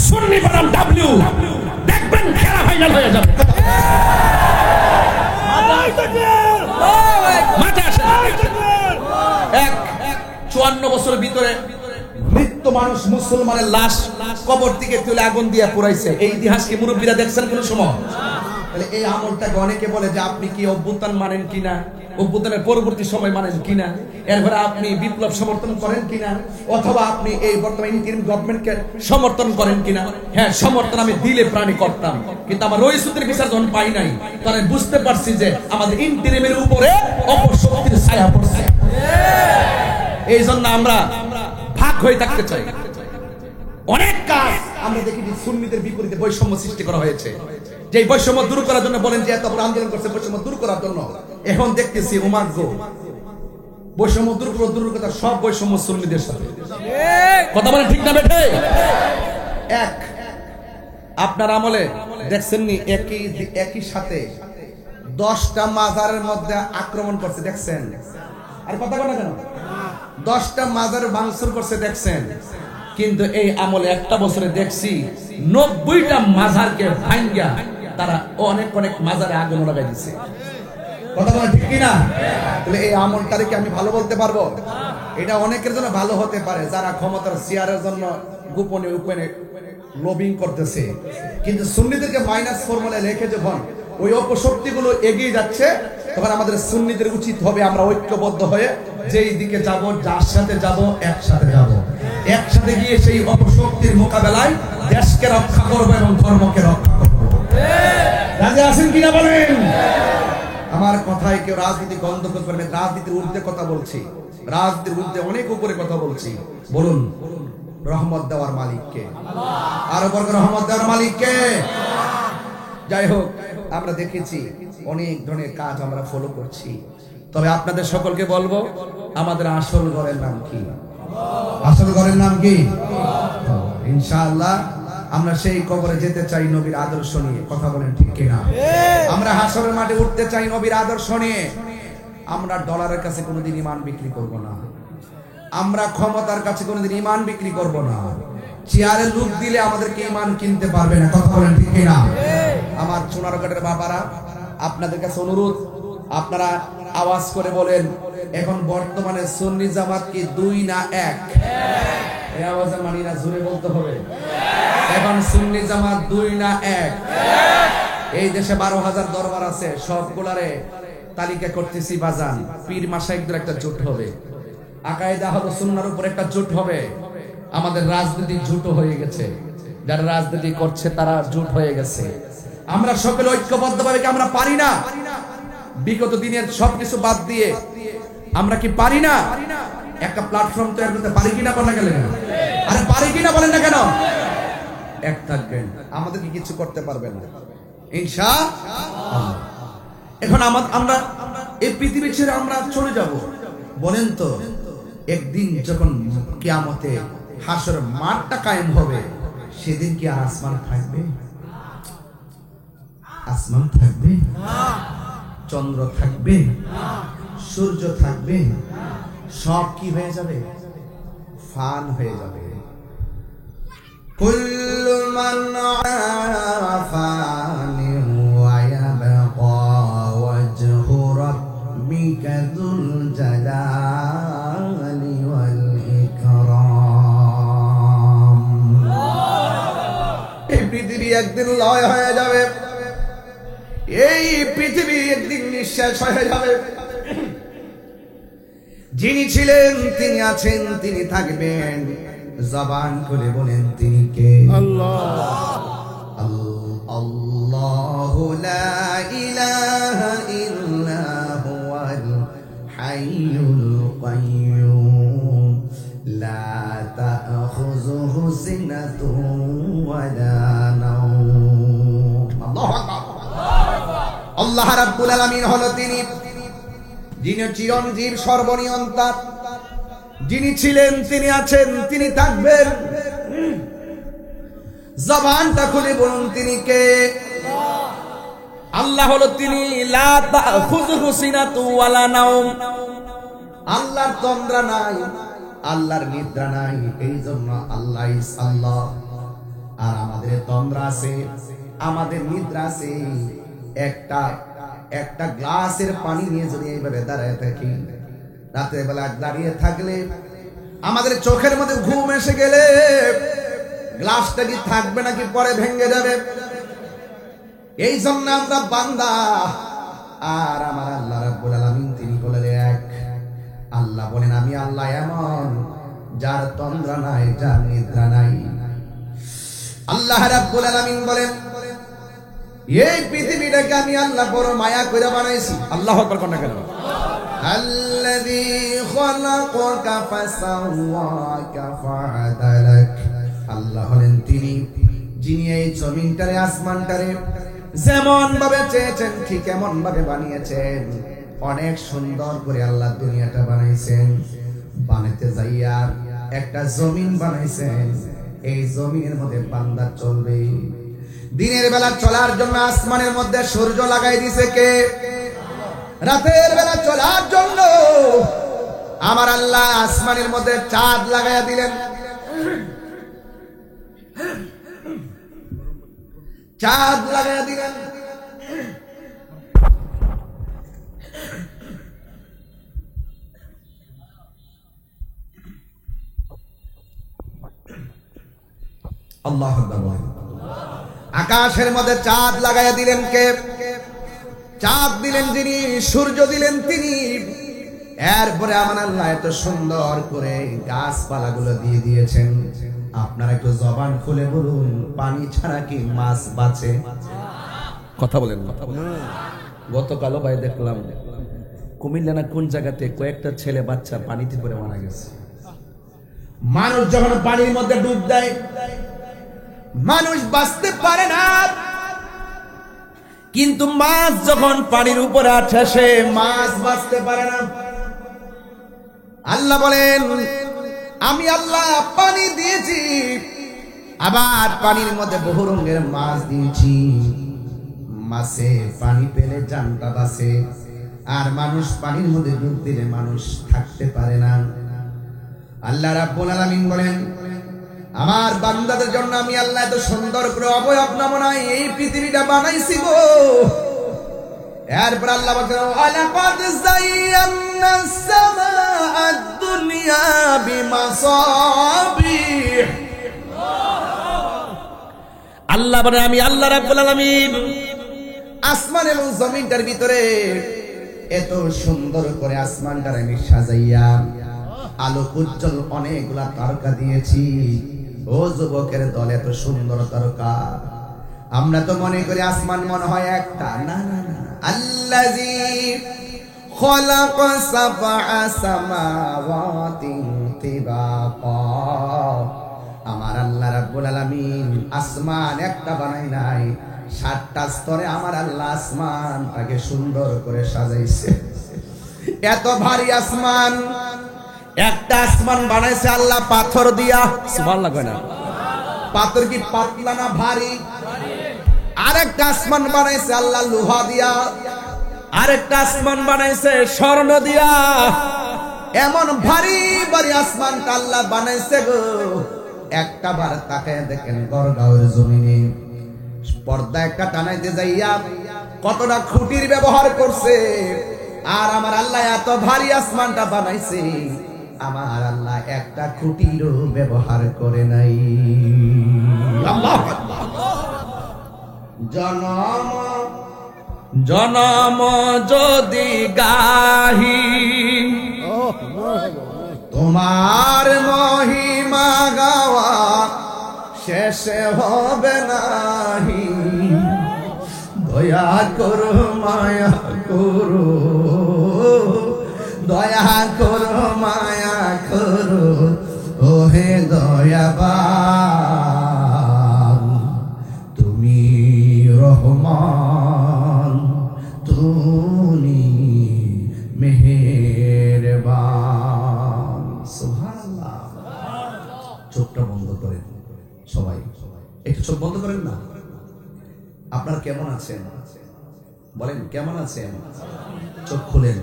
সুন্নি বনাম ডাব্লিউ, দেখবেন খেলা ফাইনাল হয়ে যাবে। মাঠে আসেন। 54 বছরের ভিতরে মৃত্যু মানুষ, মুসলমানের লাশ কবর থেকে তুলে আগুন দিয়ে পুরাইছে, এই ইতিহাস কি মুরব্বীরা দেখছেন কোন সময়? তাহলে এই আমলটাকে অনেকে বলে যে আপনি কি অভ্যুত্থান মানেন কিনা, অভ্যুত্থানের পরবর্তী সময় মানেন কিনা, এরপরে আপনি বিপ্লব সমর্থন করেন কিনা, অথবা আপনি এই বর্তমান ইন্টারিম গভর্নমেন্টকে সমর্থন করেন কিনা। হ্যাঁ, সমর্থন আমি দিলে প্রাণী করতাম, কিন্তু আমার রইসউদ্দিনের বিচার যখন পাই নাই, তখন আমি বুঝতে পারছি যে আমাদের ইন্টারিমের উপরে অপশক্তির ছায়া পড়ছে। এই জন্য আমরা ভাগ হয়ে থাকতে চাই। অনেক কাজ আমরা দেখি যে সুন্নিদের বিপরীতে বৈষম্য সৃষ্টি করা হয়েছে, যে বৈষম্য দূর করার জন্য বলেন যে এত বড় আন্দোলন করছে বৈষম্য দূর করার জন্য। এখন দেখতেছি উমার্গ বৈষম্য দূর কথা, সব বৈষম্য সুন্নিদের সাথে। কথা বলেন ঠিক না বেঠে? এক, আপনার আমলে দেখছেননি একই সাথে 10টা মাজারের মধ্যে আক্রমণ করছে, দেখছেন? আর কথা বলে কেন? 10টা মাজার ভাঙচুর করছে, দেখছেন? কিন্তু এই আমলে একটা বছরে দেখছি 90টা মাজারকে ভাঙ্গা তারা অনেক অনেক মাজারে আগুন লাগাই দিচ্ছে। কথা বলে ঠিক কিনা? তাহলে এই আমলটাকে আমি ভালো বলতে পারবো? এটা অনেকের জন্য ভালো হতে পারে যারা ক্ষমতার শেয়ারের জন্য গোপনে গোপনে লবিং করতেছে, কিন্তু সুন্নিদেরকে মাইনাস ফর্মুলায় রেখে যখন ওই অপশক্তিগুলো এগিয়ে যাচ্ছে, তখন আমাদের সুন্নিদের উচিত হবে আমরা ঐক্যবদ্ধ হয়ে যেই দিকে যাব, যার সাথে যাব, একসাথে যাব, একসাথে গিয়ে সেই অপশক্তির মোকাবেলায় দেশকে রক্ষা করব এবং ধর্মকে রক্ষা করব। রাজি আছেন কিনা বলেন? আমার কথায় কেউ রাজনীতি গন্ধ করবে, রাজনীতির ঊর্ধ্বে কথা বলছি, রাজনীতির ঊর্ধ্বে অনেক উপরে কথা বলছি। বলুন রহমত দেওয়ার মালিককে, আরো বড় রহমত দেওয়ার মালিককে। যাই হোক, আমরা দেখেছি অনেক ধরনের কাজ আমরা ফলো করছি, তবে আপনাদের সকলকে বলবো আমাদের আসল ঘরের নাম কি? আসল ঘরের নাম কি? ইনশাআল্লাহ আমরা সেই কবরে যেতে চাই নবীর আদর্শ নিয়ে। কথা বলেন ঠিক কিনা? আমরা হাসরের মাঠে উঠতে চাই নবীর আদর্শ নিয়ে। আমরা ডলারের কাছে কোনোদিন ঈমান বিক্রি করব না, আমরা ক্ষমতার কাছে কোনোদিন ঈমান বিক্রি করব না, চেয়ারে লোক দিলে আমাদেরকে ঈমান কিনতে পারবে না। কথা বলেন ঠিক কিনা? আমার সোনারঘাটের বাবারা, আপনাদের কাছে অনুরোধ, আপনারা আওয়াজ করে বলেন, এখন বর্তমানে সুন্নি জামাত কি 2 না 1? এই আওয়াজে মানি না, জোরে বলতে হবে। এখন সুন্নি জামাত 2 না 1? এই দেশে 12,000 দরবার আছে, সবগুলারে তালিকা করতেছি বাজান। পীর মাশাইখদের একটা জোট হবে, আকায়েদা হলো সুন্নাহর উপর একটা জোট হবে। আমাদের রাজনীতি জোট হয়ে গেছে, যারা রাজনীতি করছে তারা জোট হয়ে গেছে। আমরা সকলে ঐক্যবদ্ধভাবে কি আমরা পারি না? বিগত দিনের সবকিছু বাদ দিয়ে আমরা কি পারি না একটা প্ল্যাটফর্ম তৈরি করতে? পারি কিনা বলেন না কেন? আরে পারি কিনা বলেন না কেন? এক থাকবেন, আমাদের কি কিছু করতে পারবে না ইনশাআল্লাহ। এখন আমরা এই পৃথিবী ছেড়ে আমরা চলে যাব। বলেন তো, একদিন যখন কিয়ামতে হাসর মাঠটা কায়েম হবে, সেদিন কি আর আসমান থাকবে? আসমান থাকবে না, চন্দ্র থাকবে না, সূর্য থাকবে না, সব কি হয়ে যাবে? ফান হয়ে যাবে। কুল্লু মান আফানি ওয়া ইয়াবকা ওয়াজহু রাব্বিকা যুল জালালি ওয়াল ইকরাম। এই পৃথিবী একদিন লয় হয়ে যাবে, এই পৃথিবী একদিন নিঃশেষ হয়ে যাবে। যিনি ছিলেন, তিনি আছেন, তিনি থাকবেন। জবান খুলে বলেন তিনি কে? আল্লাহ। আল্লাহু লা ইলাহা ইল্লা হুয়াল হাইয়ুল কাইয়্যুম লা তাখুযুহু সিনাতুন ওয়া লা নাওম। আল্লাহু আকবার। আল্লাহ রাব্বুল আলামিন হলো তিনি, যিনি চিরঞ্জীব, সর্বনিয়ন্তা। যিনি ছিলেন, তিনি আছেন, তিনি থাকবেন। জবানটা খুলে বলুন তিনি কে? আল্লাহ হলো তিনি, লা তাখুযুহু সিনাতুন ওয়া লা নাওম। আল্লাহর তন্দ্রা নাই, আল্লাহর নিদ্রা নাই, এই জন্য আল্লাহ ইস আল্লাহ। আর আমাদের তন্দ্রা আছে, আমাদের নিদ্রা আছে। একটা গ্লাসের পানি নিয়ে যদি এইভাবে দাঁড়ায় থাকি, রাতের বেলা দাঁড়িয়ে থাকলে আমাদের চোখের মধ্যে ঘুম এসে গেলে গ্লাসটা কি থাকবে নাকি পরে ভেঙে যাবে? এই জন্য আমরা বান্দা, আর আমার আল্লাহ রাব্বুল আলামিন তিনি বলেন এক। আল্লাহ বলেন, আমি আল্লাহ এমন যার তন্দ্রা নাই, যার নিদ্রা নাই। আল্লাহ রাব্বুল আলামিন বলেন, এই পৃথিবীটাকে আমি আল্লাহ বড় মায়া করে বানাইছি। আল্লাহু আকবার কোন কেন? আল্লাযী খালাকাকা ফাসাওয়াকা ফাআদালাক। আল্লাহ হলেন তিনি, যিনি এই জমিনটারে, আসমানটারে যেমন ভাবে চেয়েছেন ঠিক এমন ভাবে বানিয়েছেন। অনেক সুন্দর করে আল্লাহ দুনিয়াটা বানাইছেন। বানাতে যাইয়া একটা জমিন বানাইছেন, এই জমিনের মধ্যে বান্দা চলবে। দিনের বেলা চলার জন্য আসমানের মধ্যে সূর্য লাগাই দিয়েছে কে? রাতের বেলা চলার জন্য আমার আল্লাহ আসমানের মধ্যে চাঁদ লাগাইয়া দিলেন। চাঁদ লাগাইয়া দিলেন। আল্লাহু আকবার। আকাশের মধ্যে চাঁদ লাগাইয়া দিলেন কে? চাঁদ দিলেন যিনি, সূর্য দিলেন তিনি। এরপরে আমার আল্লাহ এত সুন্দর করে গাছপালাগুলো দিয়ে দিয়েছেন। আপনারা একটু জবান খুলে বলুন, পানি ছাড়া কি মাছ বাঁচে? কথা বলেন, কথা বলেন। গতকালও ভাই দেখলাম কুমিল্লা না কোন জায়গাতে কয়েকটা ছেলে বাচ্চা পানিতে পড়ে মারা গেছে। মানুষ যখন পানির মধ্যে ডুব দেয়, মানুষ বাঁচতে পারে না। কিন্তু মাছ যখন পানির উপরে আছে, সে মাছ বাঁচতে পারে না। আল্লাহ বলেন, আমি আল্লাহ পানি দিয়েছি, আবার পানির মধ্যে বহু রঙের মাছ দিয়েছি। মাছে পানি পেলে জানটা বাঁচে, আর মানুষ পানির মধ্যে ডুব দিলে মানুষ থাকতে পারে না। আল্লাহ রাব্বুল আলামিন বলেন, আমার বান্দাদের জন্য আমি আল্লাহ এত সুন্দর করে অবয়ব নমুনায় এই পৃথিবীটা বানাইছি গো। এরপর আল্লাহ বলেন ওয়ালাকাদ যায়্যানাস সামাআদ দুনিয়া বিমাসাবিহ। আল্লাহ বলে আমি আল্লাহ রাব্বুল আলামিন আসমান এবং জমিনটার ভিতরে এত সুন্দর করে আসমানটার আমি সাজাইয়া আলোক উজ্জ্বল অনেকগুলা তারকা দিয়েছি। ও যুবকের দল, এত সুন্দর তারকা। আমরা তো মনে করি আসমান মনে হয় একটা, না না না, আল্লাযী খালাকা সাবআ সামাওয়াতি তিবাকা। আমার আল্লাহ রাব্বুল আলামিন আসমান একটা বানাই নাই, 7টা স্তরে আমার আল্লাহ আসমানটাকে সুন্দর করে সাজাইছে। এত ভারী আসমান, একটা আসমান বানাইছে আল্লাহ পাথর দিয়া। সুবহানাল্লাহ কয় না? পাথর কি পাতলা না ভারী? আরেকটা আসমান বানাইছে আল্লাহ লোহা দিয়া, আরেকটা আসমান বানাইছে স্বর্ণ দিয়া। এমন ভারী ভারী আসমানটা আল্লাহ বানাইছে গো। একটা বার তাকায় দেখেন গড়গাঁওয়ের জমিনে পর্দা একটা টানাইতে যাইয়া কতটা খুঁটির ব্যবহার করছে। আর আমার আল্লাহ এত ভারী আসমানটা বানাইছে, আমার আল্লাহ একটা খুঁটিরও ব্যবহার করে নাই। আল্লাহু আকবার। জনম জনম যদি গাহি তোমার মহিমা গাওয়া শেষে হবে নাহি। দয়া করো মায়া করো, দয়া করো মায়া করো, ওহে দয়াবান তুমি রহমান, তুমি মেহেরবান। সুবহানাল্লাহ। চোখটা বন্ধ করেন সবাই, একটু চোখ বন্ধ করেন না। আপনারা কেমন আছেন বলেন, কেমন আছেন? চোখ খুলেন।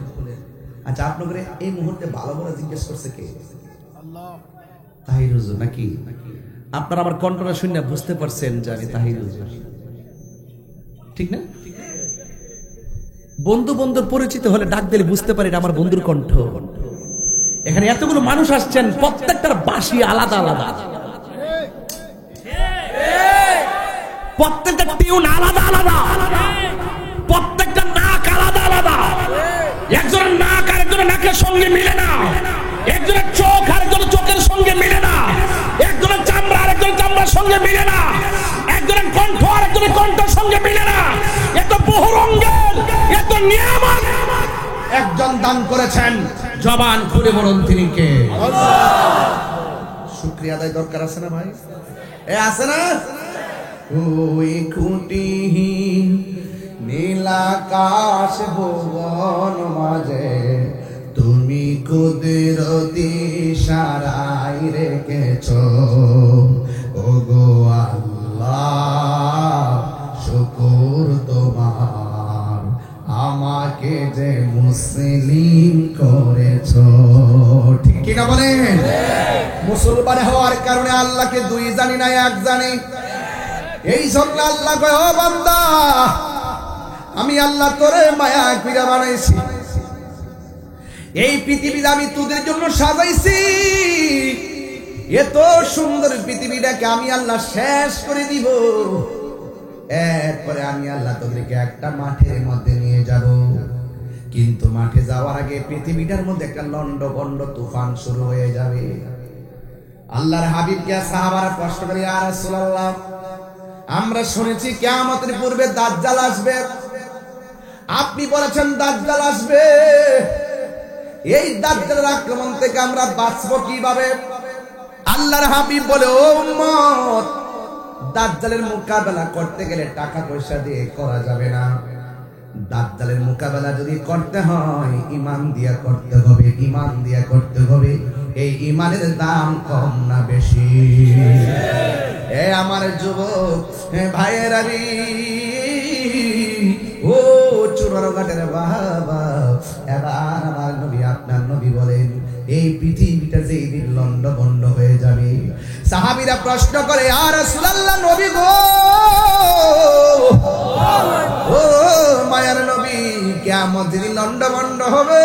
আচ্ছা, আপনাদের এই মুহূর্তে ভালো করে জিজ্ঞেস করছে কে? তাহির হুজুর নাকি? আপনারা আমার কণ্ঠটা শুনে বুঝতে পারছেন যে আমি তাহির হুজুর, ঠিক না? বন্ধু বন্ধুর পরিচিত হলে ডাক দিলে বুঝতে পারি আমার বন্ধুর কণ্ঠ। এখানে এতগুলো মানুষ আসছেন, প্রত্যেকটার বাঁশি আলাদা আলাদা, প্রত্যেকটা টিউন আলাদা আলাদা, প্রত্যেকটা নাক আলাদা আলাদা। একজনের নাক আরেকজনের নাকের সঙ্গে মিলে না, একজনের চোখ আরেকজনের চোখের সঙ্গে মিলে না, একজনের চামড়া আরেকজনের চামড়ার সঙ্গে মিলে না, একজনের কণ্ঠ আরেকজনের কণ্ঠের সঙ্গে মিলে না। এত বহুরঙ্গের, এত নিয়ামত একজন দান করেছেন। জবান খুলে বলুন তিনি কে? শুকরিয়া আদায় দরকার আছে না ভাই? এ আছে না? ওই খুঁটিহীন নীলাকাশ ভুবন মাঝে তুমি কুদরতি ইশারায় রেখেছো। ওগো আল্লাহ শুকর তোমার, আমাকে যে মুসলিম করেছো। ঠিক কিনা বলেন? মুসলমান হওয়ার কারণে আল্লাহকে দুই জানি না, এক জানি। এই জন্য আল্লাহ কয়, ও বান্দা, আমি আল্লাহ তোরে মায়া কইরা বানাইছি। এই পৃথিবী আমি তোদের জন্য সাজাইছি। এত সুন্দর পৃথিবীটাকে আমি আল্লাহ শেষ করে দিব। এরপরে আমি আল্লাহ তোদেরকে একটা মাঠের মধ্যে নিয়ে যাব। কিন্তু মাঠে যাওয়ার আগে পৃথিবীটার মধ্যে একটা লন্ডভন্ড তুফান শুরু হয়ে যাবে। আল্লাহর হাবিবকে সাহাবারা প্রশ্ন করে, ইয়া রাসূলুল্লাহ, আমরা শুনেছি কিয়ামতের পূর্বে দাজ্জাল আসবে, আপনি বলেছেন দাজ্জাল আসবে, এই দাজ্জালের আক্রমণ থেকে আমরা বাঁচবো কিভাবে? আল্লাহর হাবিব বলে, ও উম্মত, দাজ্জালের মোকাবেলা করতে গেলে টাকা পয়সা দিয়ে করা যাবে না। দাজ্জালের মোকাবেলা যদি করতে হয় ঈমান দিয়া করতে হবে, ঈমান দিয়া করতে হবে। এই ঈমানের দাম কম না বেশি? এ আমার যুবক ভাইয়েরা রে, ও চুরারঘাটের বাবা, এবার আমার নবী, আপনার নবী বলেন, এই পৃথিবী পৃথিবীটা যেই দিন লন্ডভন্ড হয়ে যাবে। সাহাবীরা প্রশ্ন করে, ইয়া রাসূলুল্লাহ, নবী গো, ও মায়ার নবী, কিয়ামত যেদিন লন্ডভন্ড হবে,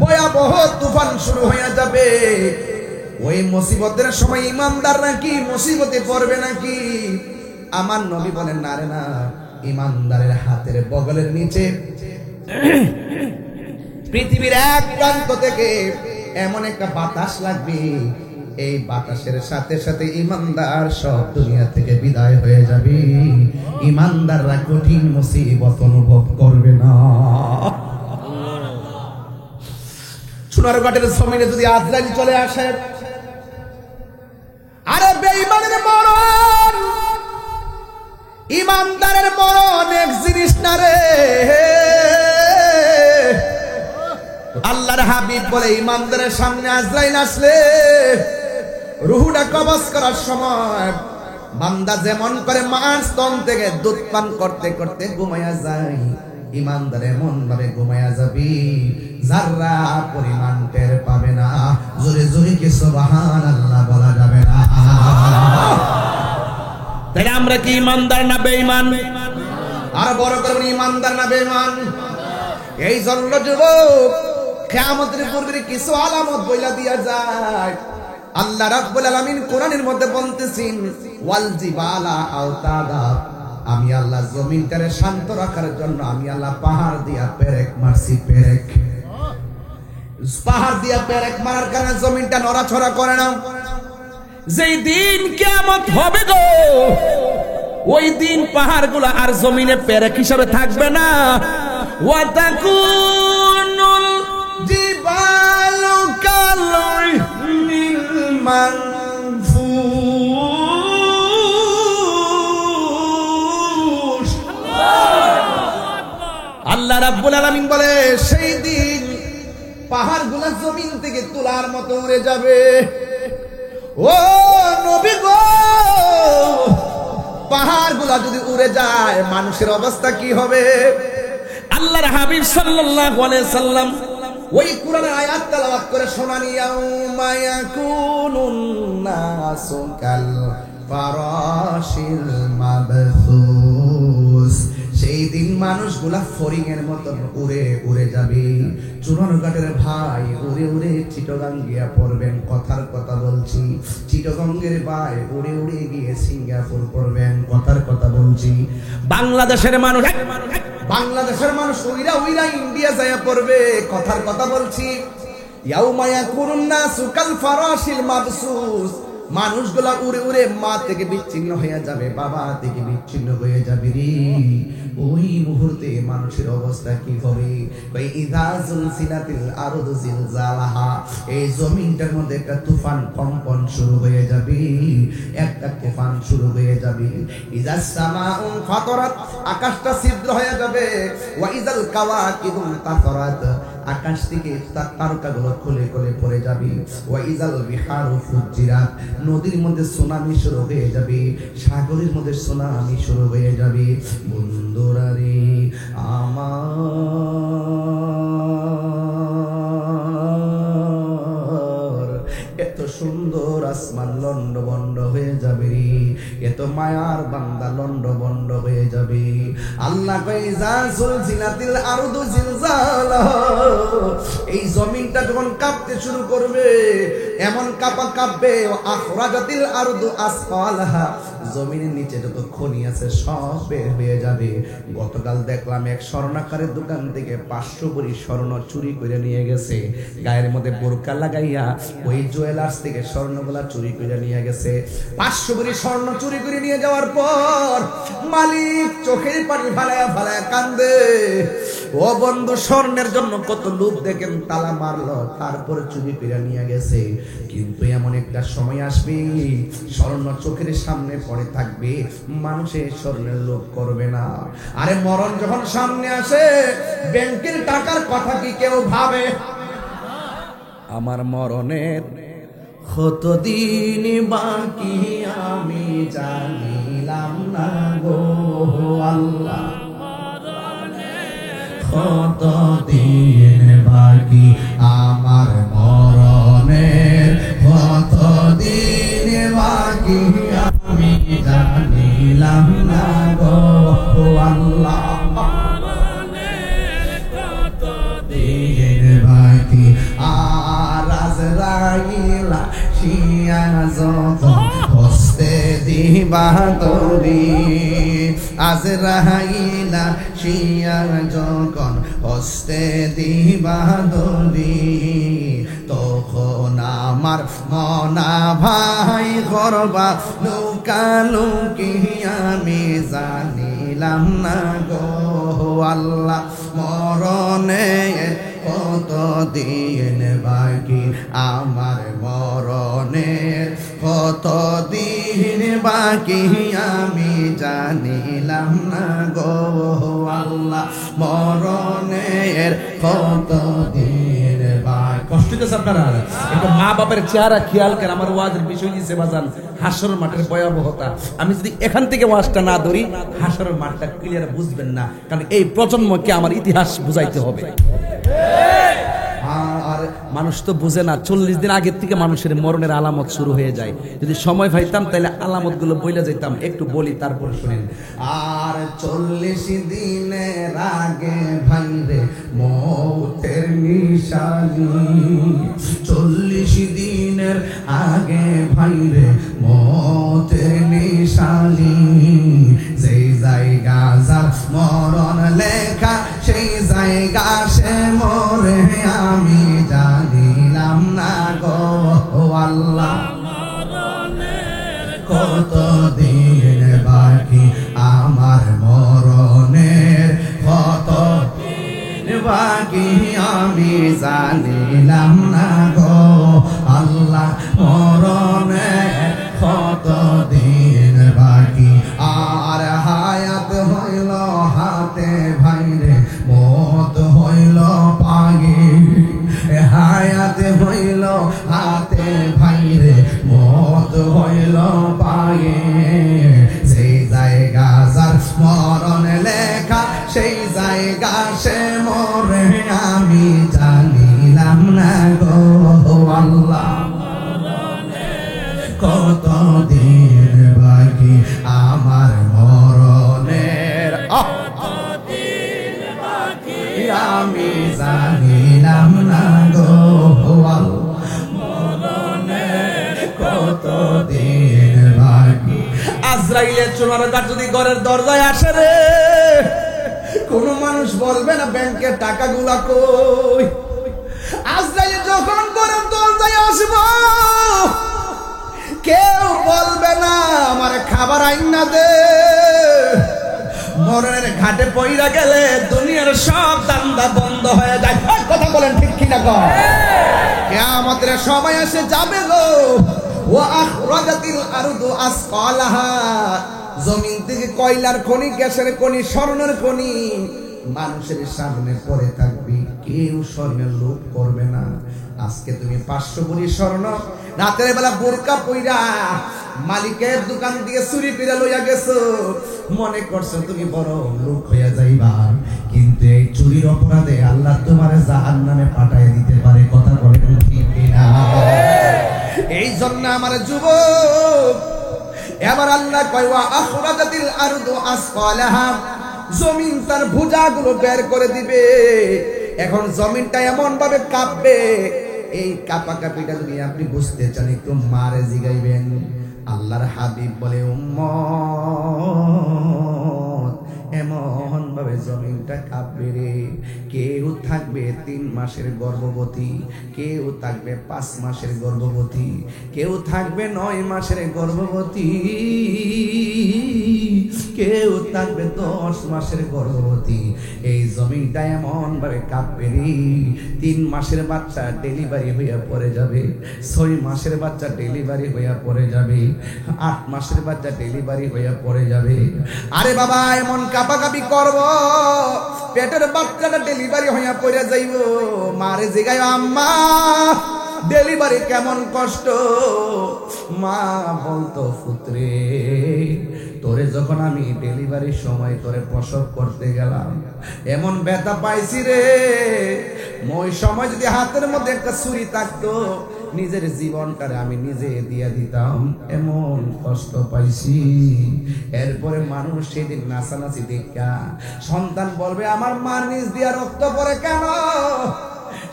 ভয়াবহ তুফান শুরু হয়ে যাবে, ওই মুসিবতের সময় ইমানদার নাকি মুসিবতে পড়বে নাকি? আমার নবী বলেন, না রে না, ইমানদারের হাতের বগলের নিচে পৃথিবীর এক প্রান্ত থেকে এমন একটা বাতাস লাগবে, এই বাতাসের সাথে সাথে ইমানদার সব দুনিয়া থেকে বিদায় হয়ে যাবে। ইমানদাররা কঠিন মুসিবত অনুভব করবে না। সোনারঘাটের জমিনে যদি আজরাইল চলে আসে, আরে বেঈমানের মরণ, ইমানদারের মরণ এক জিনিস না রে। আল্লাহর হাবিব বলে, ইমানদারের সামনে আজরাইল আসলে রুহুটা কবজ করার সময় বান্দা যেমন করে মার স্তন থেকে দুধ পান করতে করতে ঘুমায়া যায়, ইমানদার এমন ভাবে ঘুমায়া যাবি যারা পরিমাণ টের পাবে না। জোরে জোরে কি সুবহানাল্লাহ বলা যাবে না? তাহলে আমরা কি ইমানদার না বেঈমান? আর বড় করে ইমানদার না বেঈমান? এই জন্য যুবক, কিয়ামতের পূর্বে কিছু আলামত বইলা দিয়া যায়। আল্লাহ রাব্বুল আলামিন কোরআনের মধ্যে বলতেছেন, ওয়াল জিবালা আওতাদা, আমি আল্লাহ জমিনটারে শান্ত রাখার জন্য আমি আল্লাহ পাহাড় দিয়া পেরেক মারছি। পেরেক, পাহাড় দিয়া পেরেক মারার কারণে জমিনটা নড়াচড়া করে না। যেই দিন কিয়ামত হবে গো, ওই দিন পাহাড়গুলো আর জমিনে পেরেক হিসাবে থাকবে না। ওয়া তাকুনুল জিবালু কালইহিল মানফুস। আল্লাহ রাব্বুল আলামিন বলে, সেই দিন পাহাড়গুলো জমিন থেকে তুলার মতো উড়ে যাবে। ও নবী গো, পাহাড়গুলো যদি উড়ে যায় মানুষের অবস্থা কি হবে? আল্লাহর হাবিব সাল্লাল্লাহু আলাইহি সাল্লাম ওই কোরআনের আয়াত তেলাওয়াত করে শোনান, ইয়াউমা ইয়াকুনুন নাসু কাল ফারাশিল মাবথুস। সেই দিন মানুষগুলা ফড়িং এর মতো উড়ে উড়ে যাবে। চুনারঘাটের ভাই উড়ে উড়ে চিটাগাং গিয়া পড়বেন, কথার কথা বলছি। চিটাগাংয়ের ভাই উড়ে উড়ে গিয়ে সিঙ্গাপুর পড়বেন, কথার কথা বলছি। বাংলাদেশের মানুষ উইরা উইরা ইন্ডিয়া যায় পড়বে, কথার কথা বলছি। ইয়াউমা ইয়াকুনুন নাসু কাল ফারাশিল মাবসুস। মানুষগুলা উড়ে উড়ে মা থেকে বিচ্ছিন্ন হয়ে যাবে, বাবা থেকে বিচ্ছিন্ন হয়ে যাবে রে। ওই মুহূর্তে মানুষের অবস্থা কি হবে? ইযা যুলজিলাতিল আরদু জিলজালাহা, এই জমিনটার মধ্যে একটা তুফান কম্পন শুরু হয়ে যাবে, একটা তুফান শুরু হয়ে যাবে। ইযা সামাউ ফাতারাত, আকাশটা ছিদ্র হয়ে যাবে। ওয়া ইযাল কাওয়াকিবু তাতারাত, আকাশ থেকে তারকাগুলো খুলে খুলে পড়ে যাবে। ওয়া ইযাল বিহারু ফুজ্জিরাত, নদীর মধ্যে সুনামি শুরু হয়ে যাবে, সাগরের মধ্যে সুনামি শুরু হয়ে যাবে। বন্ধুরা রে আমার, এত সুন্দর আসমান লন্ডভন্ড হয়ে যাবে রে, এত মায়ার বান্দা লন্ডভন্ড হয়ে যাবে। আল্লাহ কয়, ইযা যুলজিলাতিল আরদু জিলজালাহা, এই জমিনটা যখন কাঁপতে শুরু করবে, এমন কাঁপবে। আখরাজাতিল আরদু আসফালাহা, জমিনের নিচে যত খনি আছে সব বের হয়ে যাবে। গতকাল দেখলাম এক স্বর্ণাকারের দোকান থেকে 500 ভরি স্বর্ণ চুরি করে নিয়ে গেছে, গায়ের মধ্যে বোরকা লাগাইয়া ওই জুয়েলার্স থেকে স্বর্ণগুলা চুরি করে নিয়ে গেছে। 500 ভরি স্বর্ণ চুরি করে নিয়ে যাওয়ার পর মালিক চোখের পানি ফালায়া ফালায়া কান্দে। ও বন্ধু, স্বর্ণের জন্য কত লোভ দেখেন তালা মারলো, তারপরে চুরি করে নিয়ে গেছে। কিন্তু এমন একটা সময় আসবে, স্বর্ণ চোখের সামনে পড়ে থাকবে, মানুষের স্বর্ণের লোভ করবে না। আরে মরণ যখন সামনে আসে, ব্যাংকের টাকার কথা কি কেউ ভাবে? আমার মরণের কতদিন বাকি আমি জানিলাম না গো আল্লাহ, কতদিন বাকি আমার মরণে আজরাইলা শিয়া যখন হস্তে দিবা দড়ি, তখন আমার মনা ভাই করবা লুকালুকি আমি জানিলাম না গো আল্লাহ। মরণে কত দিন বাকি আমার, মরণের কত দিন বাকি আমি জানিলাম না গো আল্লাহ। মরণের কত দিন বাকি। কষ্ট হচ্ছে আপনারা, একটু মা বাপের চেহারা খেয়াল করেন। আমার ওয়াজের বিষয় দিচ্ছে বাজান হাসরের মাঠের ভয়াবহতা। আমি যদি এখান থেকে ওয়াজটা না ধরি হাসরের মাঠটা ক্লিয়ার বুঝবেন না, কারণ এই প্রজন্মকে আমার ইতিহাস বুঝাইতে হবে। আর মানুষ তো বুঝে না, 40 দিন আগের থেকে মানুষের মরণের আলামত শুরু হয়ে যায়। যদি সময় পাইতাম তাহলে আলামত গুলো বইলে যেতাম, একটু বলি তারপরে শুনেন। আর 40 দিনের আগে ভাইরে মৌতের নিশানি, 40 দিনের আগে ভাইরে মৌতের নিশানি। যেই জায়গা যার মরণ লেখা সেই জায়গা সে মরে আমি জানিলাম না গো আল্লাহ। কত দিন বাকি আমার, মরণের কত দিন বাকি আমি জানিলাম না গো আল্লাহ। মরণের কত দিন বাকি, আর হায়াত হইল হাতে ভাইরে মত হইল পাগে, হায়াত হইল হাতে ভাইরে মত হইল পাগে। সেই জায়গা যার মরণ লেখা সেই জায়গা সে মরে আমি জানিলাম না গো আল্লাহ। কত দিন বাকি আমার মরণের, আমি জানিলাম না গো মরণের কত দিন বাকি। আজরাইলের চুনার কাঠ যদি ঘরের দরজায় আসে রে, কোন মানুষ বলবে না ব্যাংকের টাকাগুলা কই। আজরাইল যখন ঘরের দরজায় আসবো কেউ বলবে না আমার খাবার আইনা দে। মরণের ঘাটে পইরা গেলে দুনিয়ার সব দান্দা বন্ধ হয়ে যায়। কথা বলেন ঠিক কিনা কর? কিয়ামতের সময় এসে যাবে গো। ওয়া আখরাজাতিল আরদু আসকালাহা, জমিন থেকে কয়লার খনি, গ্যাসের খনি, স্বর্ণের খনি মানুষের সামনে পড়ে থাকবে, কেউ স্বর্ণের লোভ করবে না। আজকে তুমি 500 ভরি স্বর্ণ রাতের বেলা বোরকা পইরা মালিকের দোকান দিয়ে চুরি করে লইয়া গেছো, মনে করছো তুমি বড় লোক হইয়া যাইবা, কিন্তু এই চুরির অপরাধে আল্লাহ তোমার জাহান্নামে পাঠায় দিতে পারে। কথা বলেন ঠিক কিনা? এই জন্য আমার যুবক এবার আল্লাহ কয় ওয়া আখরাজাতিল আরদু আসকালাহা, জমিন তার ভুজাগুলো বের করে দিবে। এখন জমিনটা এমন ভাবে কাঁপবে, এই কাঁপা কাঁপিটা যদি আপনি বুঝতে চান একটু মারে জিগাইবেন। আল্লাহর হাবিব বলে উম্মত এমন ভাবে জমিনটা কাঁপবে রে, কেউ থাকবে 3 মাসের গর্ভবতী, কেউ থাকবে 5 মাসের গর্ভবতী, কেউ থাকবে 9 মাসের গর্ভবতী, কেউ থাকবে 10 মাসের গর্ভবতী। এই জমিনটা এমন ভাবে কাঁপবে রে, 3 মাসের বাচ্চা ডেলিভারি হইয়া পড়ে যাবে, 6 মাসের বাচ্চা ডেলিভারি হইয়া পড়ে যাবে, 8 মাসের বাচ্চা ডেলিভারি হইয়া পড়ে যাবে। আরে বাবা এমন কাঁপাকাঁপি করব, পেটের বাচ্চাটা ডেলিভারি হইয়া পড়ে যাইব। মারে জিগায় আম্মা ডেলিভারি কেমন কষ্ট। মা বলতো পুত্রে তোরে যখন আমি ডেলিভারির সময় তোরে প্রসব করতে গেলাম এমন ব্যথা পাইছি রে, ওই সময় যদি হাতের মধ্যে একটা ছুরি থাকতো নিজের জীবনটারে আমি নিজে দিয়া দিতাম, এমন কষ্ট পাইছি। এরপরে মানুষ সেদিন নাচানাচি দেখা সন্তান বলবে আমার মা নিজ দিয়া রক্ত পড়ে কেন,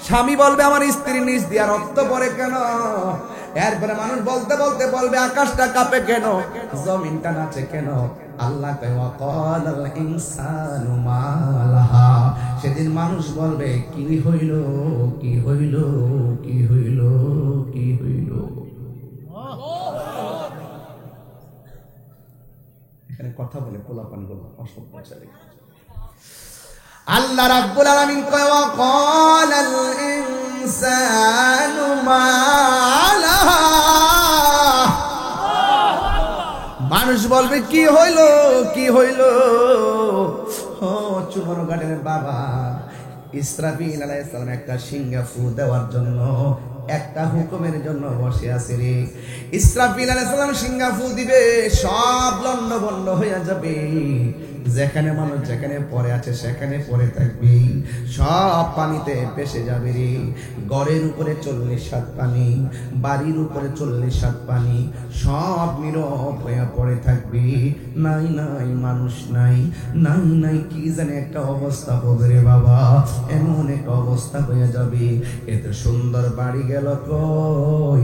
স্বামী বলবে আমার স্ত্রী নিজ দিয়া রক্ত পড়ে কেন, এরপরে মানুষ বলতে বলতে বলবে আকাশটা কাঁপে কেন, জমিনটা নাচে কেন, আল্লাহ কয় ওয়াকালাল ইনসানু মা লাহা, সেদিন মানুষ বলবে কি হইল কি হইল কি হইল কি হইল। এখানে কথা বলে পোলাপান গুলো অসভ্য ছেলে। আল্লাহ রাব্বুল আলামিন কয় ওয়াকালাল ইনসানু মা লাহা, মানুষ বলবে কি হইল কি হইল। ও চুমর গার্ডেনের বাবা ইসরাফিল আলাইহিস সালাম একটা সিংহা ফু দেওয়ার জন্য একটা হুকুমের জন্য বসে আছে রে। ইসরাফিল আলাইহিস সালাম সিংহা ফু দিবে, সব লন্ড বন্ড হয়ে যাবে, যেখানে মানুষ যেখানে পড়ে আছে সেখানে পড়ে থাকবে, সব পানিতে ভেসে যাবে রে। গড়ের উপরে 40 হাত পানি, বাড়ির উপরে 40 হাত পানি, সব নীরব হয়ে পড়ে থাকবে, নাই নাই মানুষ নাই, নাই নাই কি জানে একটা অবস্থা হবে রে বাবা, এমন একটা অবস্থা হয়ে যাবে। এত সুন্দর বাড়ি গেল কই,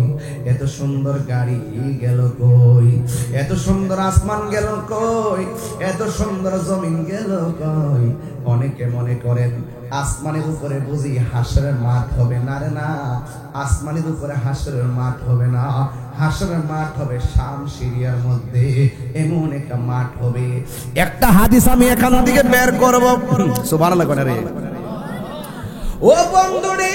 এত সুন্দর গাড়ি গেল কই, এত সুন্দর আসমান গেল কই, এত সুন্দর জমিন গেল কই। অনেকে মনে করেন আসমানের উপরে বুঝি হাসরের মাঠ হবে, না রে না, আসমানের উপরে হাসরের মাঠ হবে না, হাসরের মাঠ হবে শাম সিরিয়ার মধ্যে, এমন একটা মাঠ হবে। একটা হাদিস আমি এখান থেকে বের করব, সুবহানাল্লাহ করে রে। ও বন্ধুরে,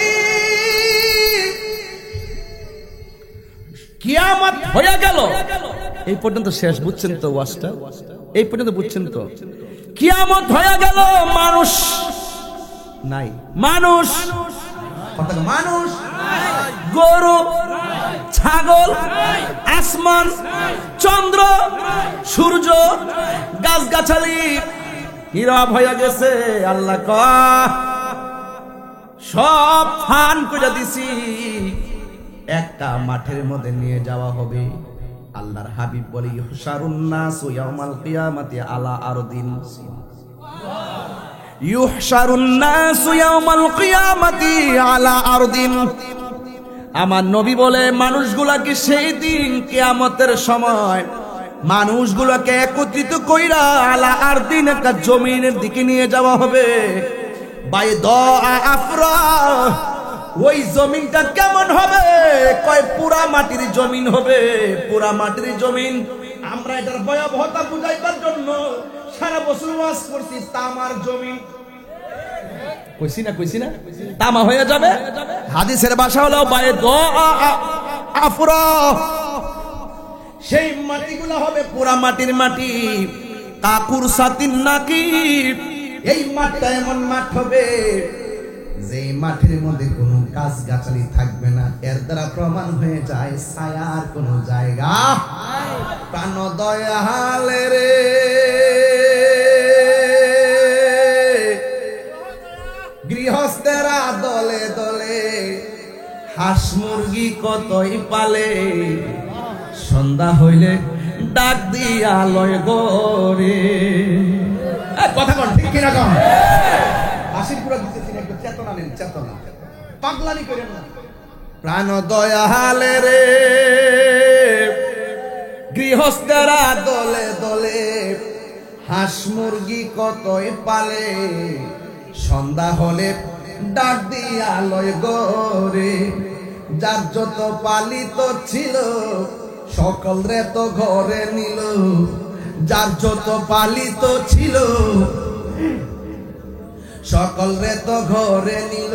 কিয়ামত হয়ে গেল, এই পর্যন্ত শেষ, বুঝছেন তো ওয়াজটা? এই পর্যন্ত বুঝছেন তো? কিয়ামত হয়ে গেল, মানুষ নাই, মানুষ মানুষ গরু ছাগল আসমান চন্দ্র সূর্য গাছগাছালি নীরব হয়ে গেছে। আল্লাহ কয় সব ফান করে দিছি, একটা মাঠের মধ্যে নিয়ে যাওয়া হবে। আল্লাহর হাবিব বলে ইহশারুন নাসু ইয়াউমাল কিয়ামাতি আলা আরদিন, ইহশারুন নাসু ইয়াউমাল কিয়ামাতি আলা আরদিন। আমার নবী বলে মানুষগুলাকে সেই দিন কিয়ামতের সময় মানুষগুলোকে একত্রিত কইরা আলা আরদিন একটা জমিনের দিকে নিয়ে যাওয়া হবে। বাইদা আফরা, ওই জমিনটা কেমন হবে? কয় পুরা মাটির জমিন হবে, পুরা মাটির জমিন। আমরা এটার ভয়াবহতা বুঝাইবার জন্য সারা বছর ওয়াজ করছি, তামার জমিন কইছি না তামা হয়ে যাবে। হাদিসের ভাষা হলো বাইদা আফরা, সেই মাটিগুলো হবে পুরা মাটির মাটি। কাকুর সাতিন নাকিব, এই মাঠটা এমন মাঠ হবে যে মাঠের মধ্যে কোনো গাছ গাছালি থাকবে না। এর দ্বারা প্রমাণ হয়ে যায় ছায়ার কোনো জায়গা প্রাণ দয়ালে রে। গৃহস্থেরা দলে দলে হাঁস মুরগি কতই পালে, সন্ধ্যা হইলে ডাক দিয়া লয় গরে। কথা কন ঠিক কিনা কন? হাসির পুরা দিতেছি না, একটু চেতনা নেন, চেতনা, পাগলানি করেন না। প্রাণ দয়ালে রে, গৃহস্থেরা দলে দলে হাঁস মুরগি কতই পালে, সন্ধ্যা হলে ডাক দিয়া লয় গরে। যার যত পালিত ছিল সকল রে তো ঘরে নিল, যার যত পালিত ছিল সকল রে তো ঘরে নিল।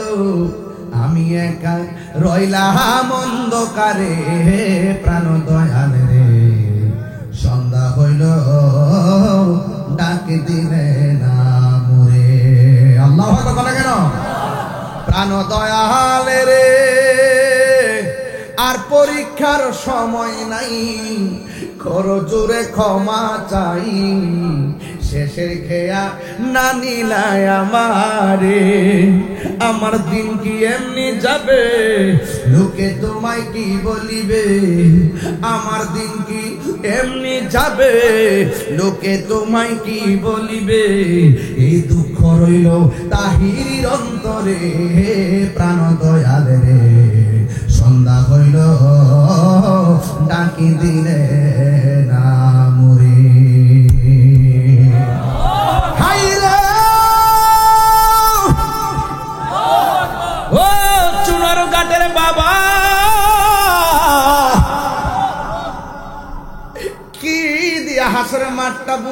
আমি একা রইলাম অন্ধকারে, প্রাণ দয়াল রে। সন্ধ্যা হইল ডাকে দিলে না মুরে। আল্লাহু আকবার বলে কেন? প্রাণ দয়াল রে, আর পরীক্ষার সময় নাই, করো জোরে ক্ষমা চাই। শেষের খেয়া না নিলাই আমারে, আমার দিন কি এমনি যাবে, লোকে তোমায় কি বলিবে। আমার দিন কি এমনি যাবে, লোকে তোমায় কি বলিবে। এই দুঃখ রইল তাহির অন্তরে, প্রাণ দয়াল রে। সন্ধ্যা হইল ডাকি দিলে না মুরে।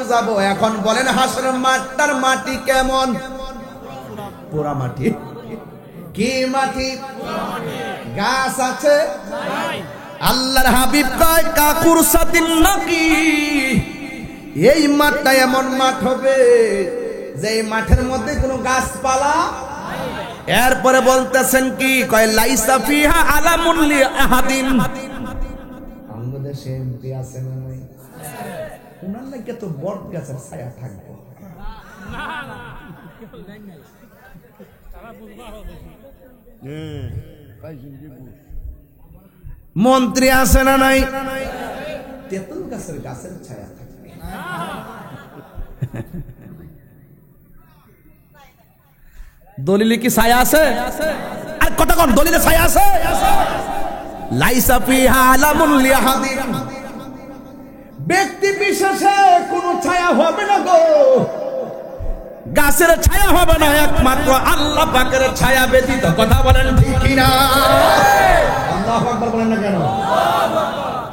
বুঝাবো, এখন বলেন হাসরের মাঠটার মাটি কেমন? পোড়া মাটি। কি মাটি? গাছ আছে? আল্লাহর হাবিব কয় কাকুর সাতিন নাকি, এই মাঠটা এমন মাঠ হবে যে মাঠের মধ্যে কোনো গাছপালা। এরপরে বলতেছেন কি, কয় লাইসা ফিহা আলামুন লিআহাদিন। আমাদের দেশে এমপি আছে না নাই? ওনার লাগে তো বট গাছের ছায়া থাকবে। মন্ত্রী আছে না নাই? তেঁতুল গাছের ছায়া থাকবে। দলিলে কি ছায়া আছে? আর কথা কোন দলিলে ছায়া আছে? লাইসা ফিহা আলামুন লিআহাদিন। ব্যক্তি বিশেষে কোনো ছায়া হবে না গো, গাছের ছায়া হবে না, একমাত্র আল্লাহ পাকের ছায়া ব্যতীত। কথা বলেন ঠিক কিনা? আল্লাহু আকবার বলেন না কেন?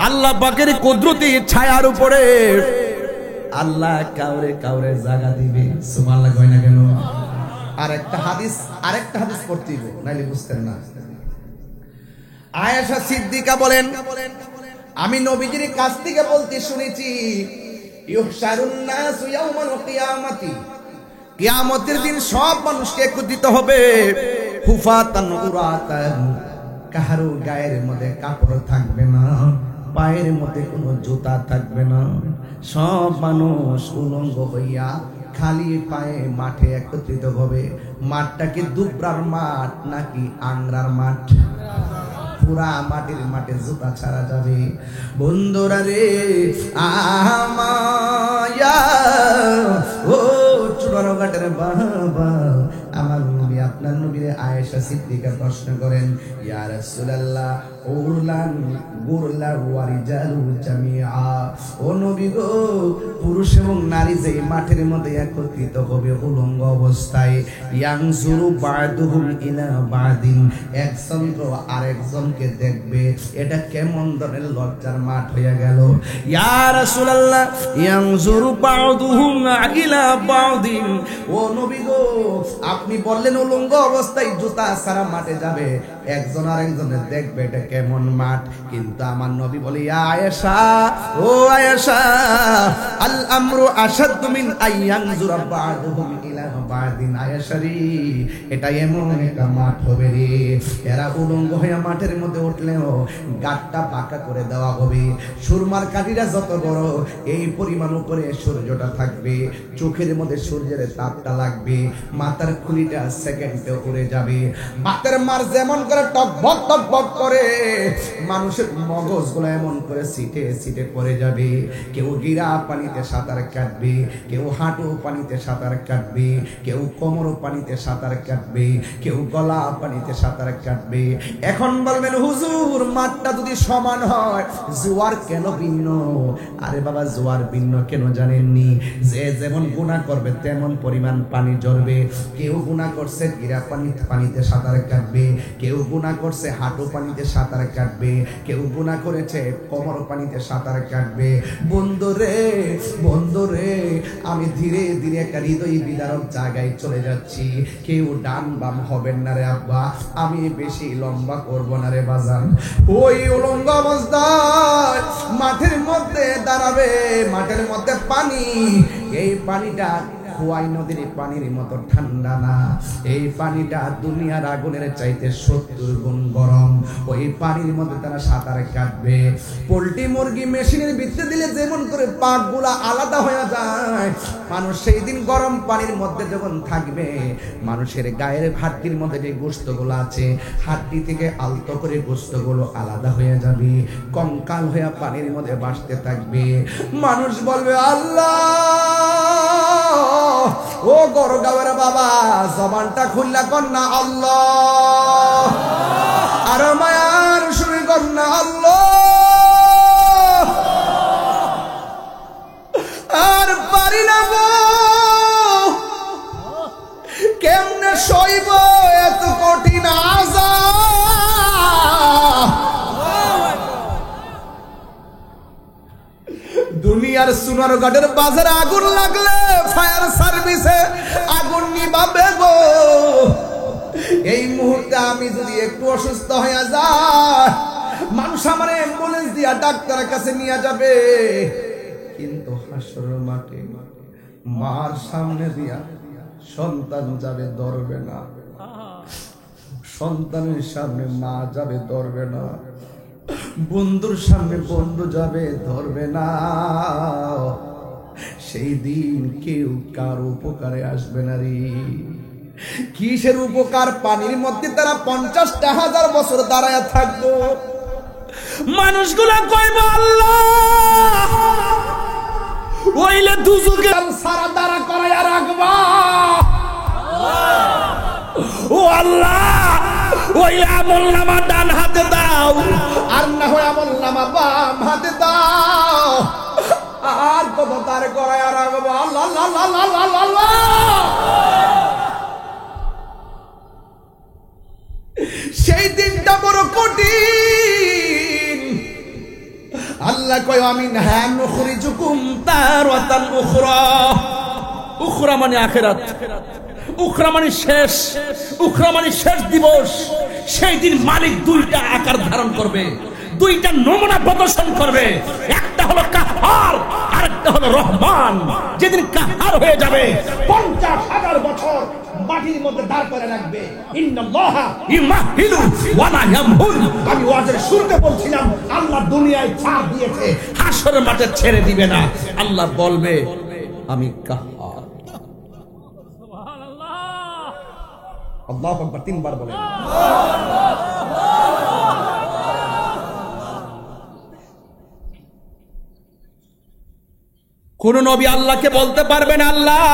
আল্লাহ পাকের কুদরতি ছায়ার উপরে আল্লাহ কাউরে কাউরে জায়গা দিবে। সুবহানাল্লাহ কয় না কেন? আরেকটা হাদিস পড়তে দিব, নাইলে বুঝতেন না। আয়েশা সিদ্দিকা বলেন, আমি নবীজির কাছ থেকে বলতে শুনেছি, ইউহশারুন নাসু ইয়াউমাল কিয়ামাতি, কিয়ামতের দিন সব মানুষকে একত্রিত হবে, হুফাতান উরাতান, কাহারো গায়ের মধ্যে কাপড় থাকবে না, পায়ের মধ্যে কোনো জুতা থাকবে না, সব মানুষ উলঙ্গ হইয়া খালি পায়ে মাঠে একত্রিত হবে। মাঠটা কি দুবরার মাঠ নাকি আংরার মাঠ? পুরা মাটির মাঠে জুতা ছাড়া যাবে। বন্ধুরা রে আমায়া, ও চুড়ারঘাটের বাবা, আমার নবী আপনার নবীরে আয়েশা সিদ্দিকা প্রশ্ন করেন, ইয়া রাসূলুল্লাহ উরলান গুরলা ওয়া রিজালু জামিআ, ও নবী গো, পুরুষ এবং নারী যে মাঠের মধ্যে একত্রিত হবে উলঙ্গ অবস্থায়, ইয়ানজুরু বা'দুহুম ইলা বা'দিন, একজন তো আরেকজনকে দেখবে, এটা কেমন ধরনের লজ্জার মাঠ হয়ে গেল। ইয়া রাসূলুল্লাহ ইয়ানজুরু বা'দুহুম ইলা বা'দিন, ও নবী গো, আপনি বললেন উলঙ্গ অবস্থায় জুতা ছাড়া মাঠে যাবে, একজন আরেকজনের দেখবে, এটা কেমন মাঠ? কিন্তু আমার নবী বলে, ইয়া আয়েশা, ও আয়েশা, আল আমরু আশাদ্দু মিন আইয়ানজুরা বা'দুহুম ইলা বা'দিন। আয়েশা রে, এটা এমন একটা মাঠ হবে রে, এরা উলঙ্গ হয়ে মাঠের মধ্যে উঠলেও গাটটা বাঁকা করে দেওয়া হবে, সুরমার কাঠিটা যত বড় এই পরিমাণ উপরে সূর্যটা থাকবে, চোখের মধ্যে সূর্যের তাপটা লাগবে, মাথার খুলিটা সেকেন্ডে উড়ে যাবে, বাতের মার যেমন করে টকবক টকবক করে, মানুষের মগজগুলো এমন করে সিটে সিটে পড়ে যাবে। কেউ গিরা পানিতে সাঁতার কাটবে, কেউ হাঁটু পানিতে সাঁতার কাটবে, কেউ কোমর পানিতে সাঁতার কাটবে, কেউ গলা পানিতে সাঁতার কাটবে। এখন বলবেন হুজুর, মাঠটা যদি সমান হয় জোয়ার কেন ভিন্ন? আরে বাবা, জোয়ার ভিন্ন কেন জানেননি? যে যেমন গুনাহ করবে তেমন পরিমাণ পানি ঝরবে। কেউ গুনাহ করছে গিরা পানিতে সাঁতার কাটবে, কেউ গুনাহ করছে হাঁটু পানিতে সাঁতার কাটবে, কেউ গুনাহ করেছে কোমর পানিতে সাঁতার কাটবে। বন্ধুরে বন্ধুরে, আমি ধীরে ধীরে একটা হৃদয় বিদারক জায়গায় চলে যাচ্ছি। কেউ ডান বাম হবেন না রে আব্বা, আমি বেশি লম্বা করব না রে বাজান। ওই উলঙ্গ অবস্থায় মাঠের মধ্যে দাঁড়াবে, মাঠের মধ্যে পানি, এই পানিটা খোয়াই নদীর পানির মতো ঠান্ডা না, এই পানিটা দুনিয়ার আগুনের চাইতে 70 গুণ গরম। ওই পানির মধ্যে তারা সাঁতার কাটবে। পোল্ট্রি মুরগি মেশিনের ভিতরে দিলে যেমন করে পাকগুলা আলাদা হয়ে যায়, মানুষ সেই দিন গরম পানির মধ্যে যখন থাকবে, মানুষের গায়ের হাড্ডির মধ্যে যে গোশতগুলো আছে, হাড্ডি থেকে আলতো করে গোশতগুলো আলাদা হয়ে যাবে, কঙ্কাল হয়ে পানির মধ্যে ভাসতে থাকবে। মানুষ বলবে, আল্লাহ, ও গরগাওয়ার বাবা, জবানটা খুললা কন্যা আল্লাহ, আর মায়ার শুনে কন্যা আল্লাহ, আর পারি না গো, কেমনে সইব এত কঠিন আযাব। দুনিয়ার আর সোনারঘাটের বাজারে আগুন লাগলে ফায়ার সার্ভিসে আগুন নিভাবে গো। এই মুহূর্তে আমি যদি একটু অসুস্থ হয়ে যাই, মানুষ আমার অ্যাম্বুলেন্স দিয়া ডাক্তারের কাছে নিয়ে যাবে, কিন্তু হাসরের মাঠে মার সামনে দিয়া সন্তান যাবে ধরবে না, সন্তানের সামনে মা যাবে ধরবে না, বন্ধুর সামনে বন্ধু যাবে ধরবে না। সেই দিন কেউ কার উপকারে আসবে না রে। কিসের উপকার? পানির মধ্যে তারা 50,000 বছর দাঁড়ায় থাকবো। মানুষগুলা কইব আল্লাহ ওইলে দুজকে সারা দাঁড়া করাইয়া রাখবা। ও আল্লাহ, ওই আমলনামা ডান হাতে দাও, আর না হয় আমলনামা বাম হাতে দাও, আর কত তার করাইয়া রাখবো। আল্লাহ আল্লাহ আল্লাহ আল্লাহ আল্লাহ। সেই দিনটা বড় কঠিন। আল্লাহ কয় আমি হ্যাঁ নুখরিজুকুম তারাতান উখরা। উখরা মানে আখিরাত, উখরা মানে শেষ, উখরা মানে শেষ দিবস। সেই দিন মালিক দুইটা আকার ধারণ করবে, দুইটা নমুনা প্রদর্শন করবে। একটা হলো কাহার, আরেকটা হলো রহমান। যেদিন কাহার হয়ে যাবে 50,000 বছর মাটির মধ্যে দাঁড় করে রাখবে। ইন্নাল্লাহা ইউমাহিলু ওয়া লা ইয়ামহুল। আমি ওয়াজের শুরুতে বলছিলাম আল্লাহ দুনিয়ায় ছাড় দিয়েছে, হাসরের মাঠে ছেড়ে দিবে না। আল্লাহ বলবে আমি কাহার। সুবহানাল্লাহ, আল্লাহু আকবার 3 বার বলেন। কোন নবী আল্লাহকে বলতে পারবেন আল্লাহ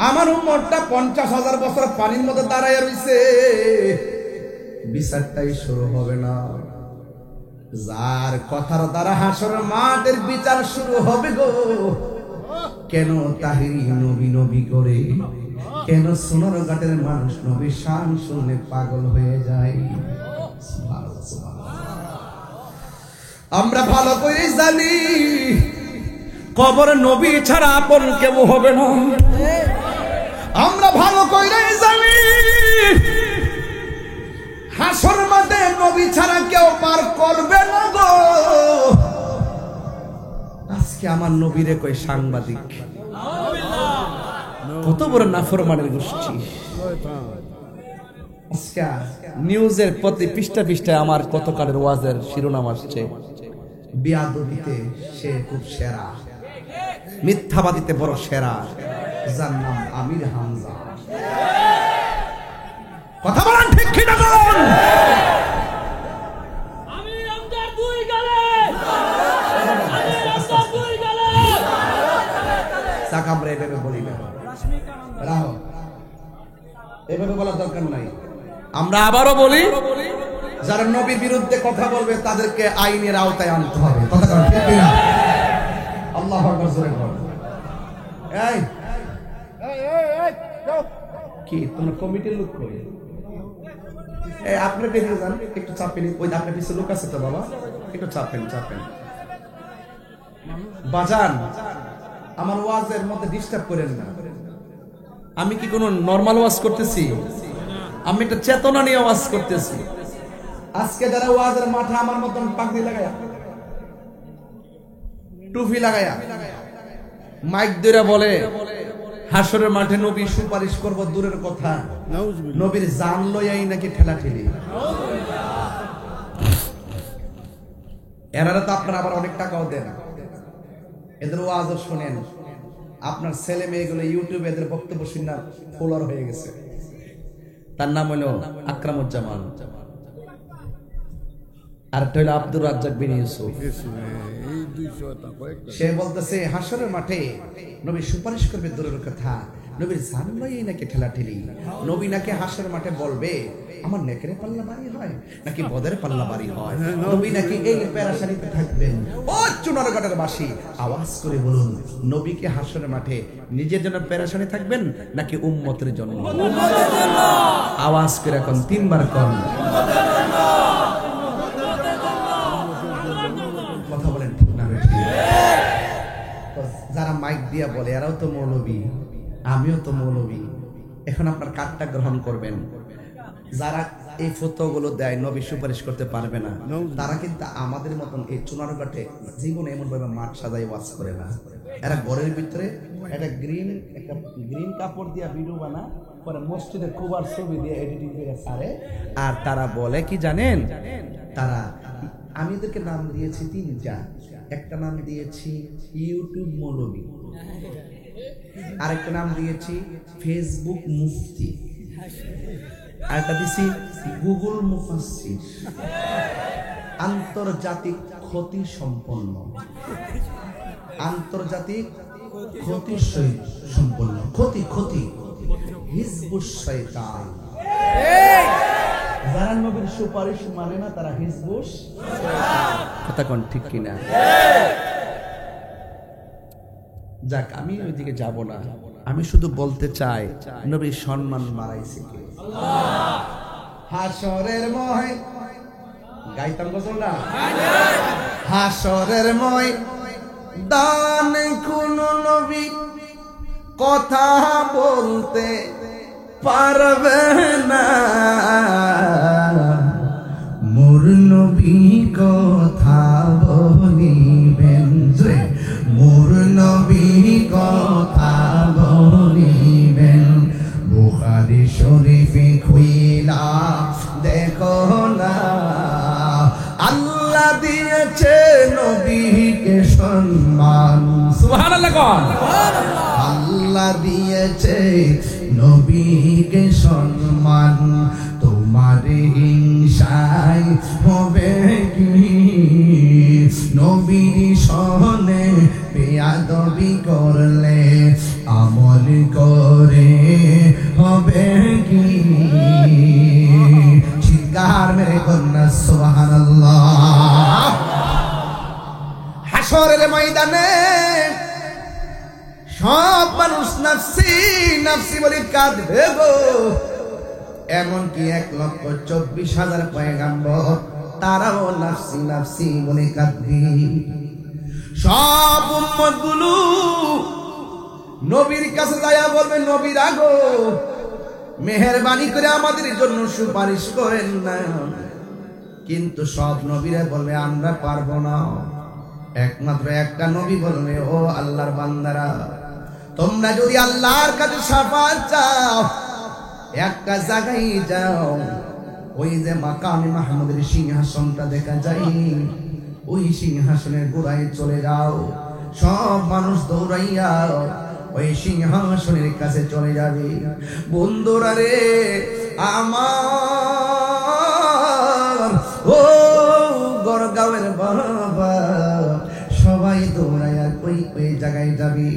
আমার উম্মতটা 50,000 বছর পানির মধ্যে দাঁড়ায় রইছে, বিচারটাই শুরু হবে না। যার কথার দ্বারা হাসরের মাঠের বিচার শুরু হবে গো। কেন তাহিরি নবী নবী করে, কেন সোনারঘাটের মানুষ নবীর শান শুনলে পাগল হয়ে যায়। আমরা ভালো করে জানি কবরে নবী ছাড়া আপন কেউ হবে না। আমরা ভালো করে জানি হাসর মাঠে নবী ছাড়া কেউ পার করবে না গো। আজকে আমার নবীরে কই সাংবাদিক, কত বড় নাফরমানের গোষ্ঠী। আজকে নিউজের প্রতি পৃষ্ঠা পৃষ্ঠায় আমার কতকালের ওয়াজের শিরোনাম আসছে, বিয়াদবিতে সে খুব সেরা, মিথ্যাবাদিতে বড় সেরা, যার নাম আমির হামজা। কথা বলেন ঠিক কি না বলুন? আমির হামজার দুই গালে, আমির হামজার দুই গালে। সাকামরে এভাবে বলি না, রাহো, এভাবে বলার দরকার নাই। আমরা আবারও বলি, যারা নবীর বিরুদ্ধে কথা বলবে তাদেরকে আইনের আওতায় আনতে হবে। কথা বলেন ঠিক কি না? আল্লাহু আকবার জোরে বল। এই কি তোমরা কমিটির লোক কই? এই আপনি বেরিয়ে যান, একটু চাপেন। ওই আপনার পিছনে লোক আছে তো বাবা, একটু চাপেন চাপেন। বাজান আমার ওয়াজের মধ্যে ডিস্টার্ব করেন না। আমি কি কোনো নরমাল ওয়াজ করতেছি? আমি একটা চেতনা নিয়ে ওয়াজ করতেছি। আজকে যারা ওয়াজের মাঠে আমার মতন পাগড়ি লাগায়া, টুপি লাগায়া, মাইক ধরে বলে হাসরের মাঠে নবী সুপারিশ করব, দূরের কথা নবীর জান লইয়াই নাকি ঠেলা ঠেলি। এরারা তো আপনারা আবার অনেক টাকাও দেন, এদের ওয়াজও শোনেন। আপনার ছেলে মেয়েগুলো ইউটিউবে এদের বক্তব্য শুনে ফলোয়ার হয়ে গেছে। তার নাম হলো আকরামুজ্জামান, আর একটা হলো আব্দুর রাজ্জাক বিন ইউসুফ। সে বলতেছে হাসরের মাঠে নবী সুপারিশ করবে, দূরের কথা নবীর জান লইয়াই নাকি ঠেলা ঠেলি। নবী নাকি হাসরের মাঠে বলবে আমার নেকের পাল্লা বাড়ি হয় নাকি বদের পাল্লা বাড়ি হয়। নবী নাকি এই পেরেশানিতে থাকবেন। ও চুনারঘাটের বাসী আওয়াজ করে বলুন, নবী কি হাসরের মাঠে নিজের জন্য পেরেশানি থাকবেন নাকি উম্মতের জন্য? আওয়াজ করে এখন 3 বার কর। কথা বলেন ঠিক না? মাইক দিয়া বলে এরাও তো মৌলবী, আমিও তো মৌলবী। এখন আপনার কার্ডটা গ্রহণ করবেন। যারা এই ফতোয়াগুলো দেয় নবী সুপারিশ করতে পারবে না, তারা কিন্তু আমাদের মতন এই চুনারঘাটে জীবনে এমন ভাবে মাঠ সাজাই ওয়াজ করে না। এরা ঘরের ভিতরে একটা গ্রিন কাপড় দিয়া ভিডিও বানা, পরে মসজিদে কুবার ছবি দিয়ে এডিটিং করে ছাড়ে। আর তারা বলে কি জানেন, তারা আমি এদেরকে নাম দিয়েছি তিনটা। একটা নাম দিয়েছি ইউটিউব মৌলবী, আরেকটা নাম দিয়েছি ফেসবুক মুফতি, আরেকটা দিয়েছি গুগল মুফাসসির, আন্তর্জাতিক ক্ষতি সম্পন্ন, আন্তর্জাতিক ক্ষতি সম্পন্ন, ক্ষতি হিজবুশ শয়তান। যারা নবীর সুপারিশ মানে না তারা হিজবুশ কথা কোন ঠিক কিনা? যাক, আমি ওইদিকে যাব না, আমি শুধু বলতে চাই নবীর সম্মান মারাইছে কে? হাসরের ময় গাইতাম গজল না, হাসরের ময় দান কোন নবী কথা বলতে পারবে না, মোর নবী কথা বলিবেন, মোর নবী কথা বলিবেন। বুখারী শরীফে খুইলা দেখো না, আল্লাহ দিয়েছে নবীকে সম্মান। সুবহানাল্লাহ কোন? আল্লাহ দিয়েছে নবীকে সম্মান, তোমার হিংসায় হবে কি? নবীর সনে বেয়াদবি করলে আমল করে হবে কি? চিৎকার মেরে কন্যা সুবহানাল্লাহ। হাসরের ময়দানে সব মানুষ নাফসি নাফসি বলে কাঁদবে গো। এমনকি 1,24,000 পয়গাম্বর তারাও নাফসি নাফসি বলে কাঁদবে। সব উম্মত গুলো নবীর কাছে যায়া বলবে, নবীর আগো মেহেরবানি করে আমাদের জন্য সুপারিশ করেন না। কিন্তু সব নবীরা বলবে আমরা পারবো না। একমাত্র একটা নবী বলবে, ও আল্লাহর বান্দারা, তোমরা যদি আল্লাহর কাছে শাফাআত চাও একটা জায়গায় যাও, ওই যে মাকামে মাহমুদের সিংহাসনটা দেখা যায়, ওই সিংহাসনের গোড়ায় চলে যাও। সব মানুষ দৌড়াইয়া ওই সিংহাসনের কাছে চলে যাবে। বন্ধুরা রে আমার, ও গড়গাঁওয়ের বাবা, সবাই দৌড়াইয়া ওই ওই জায়গায় যাবে।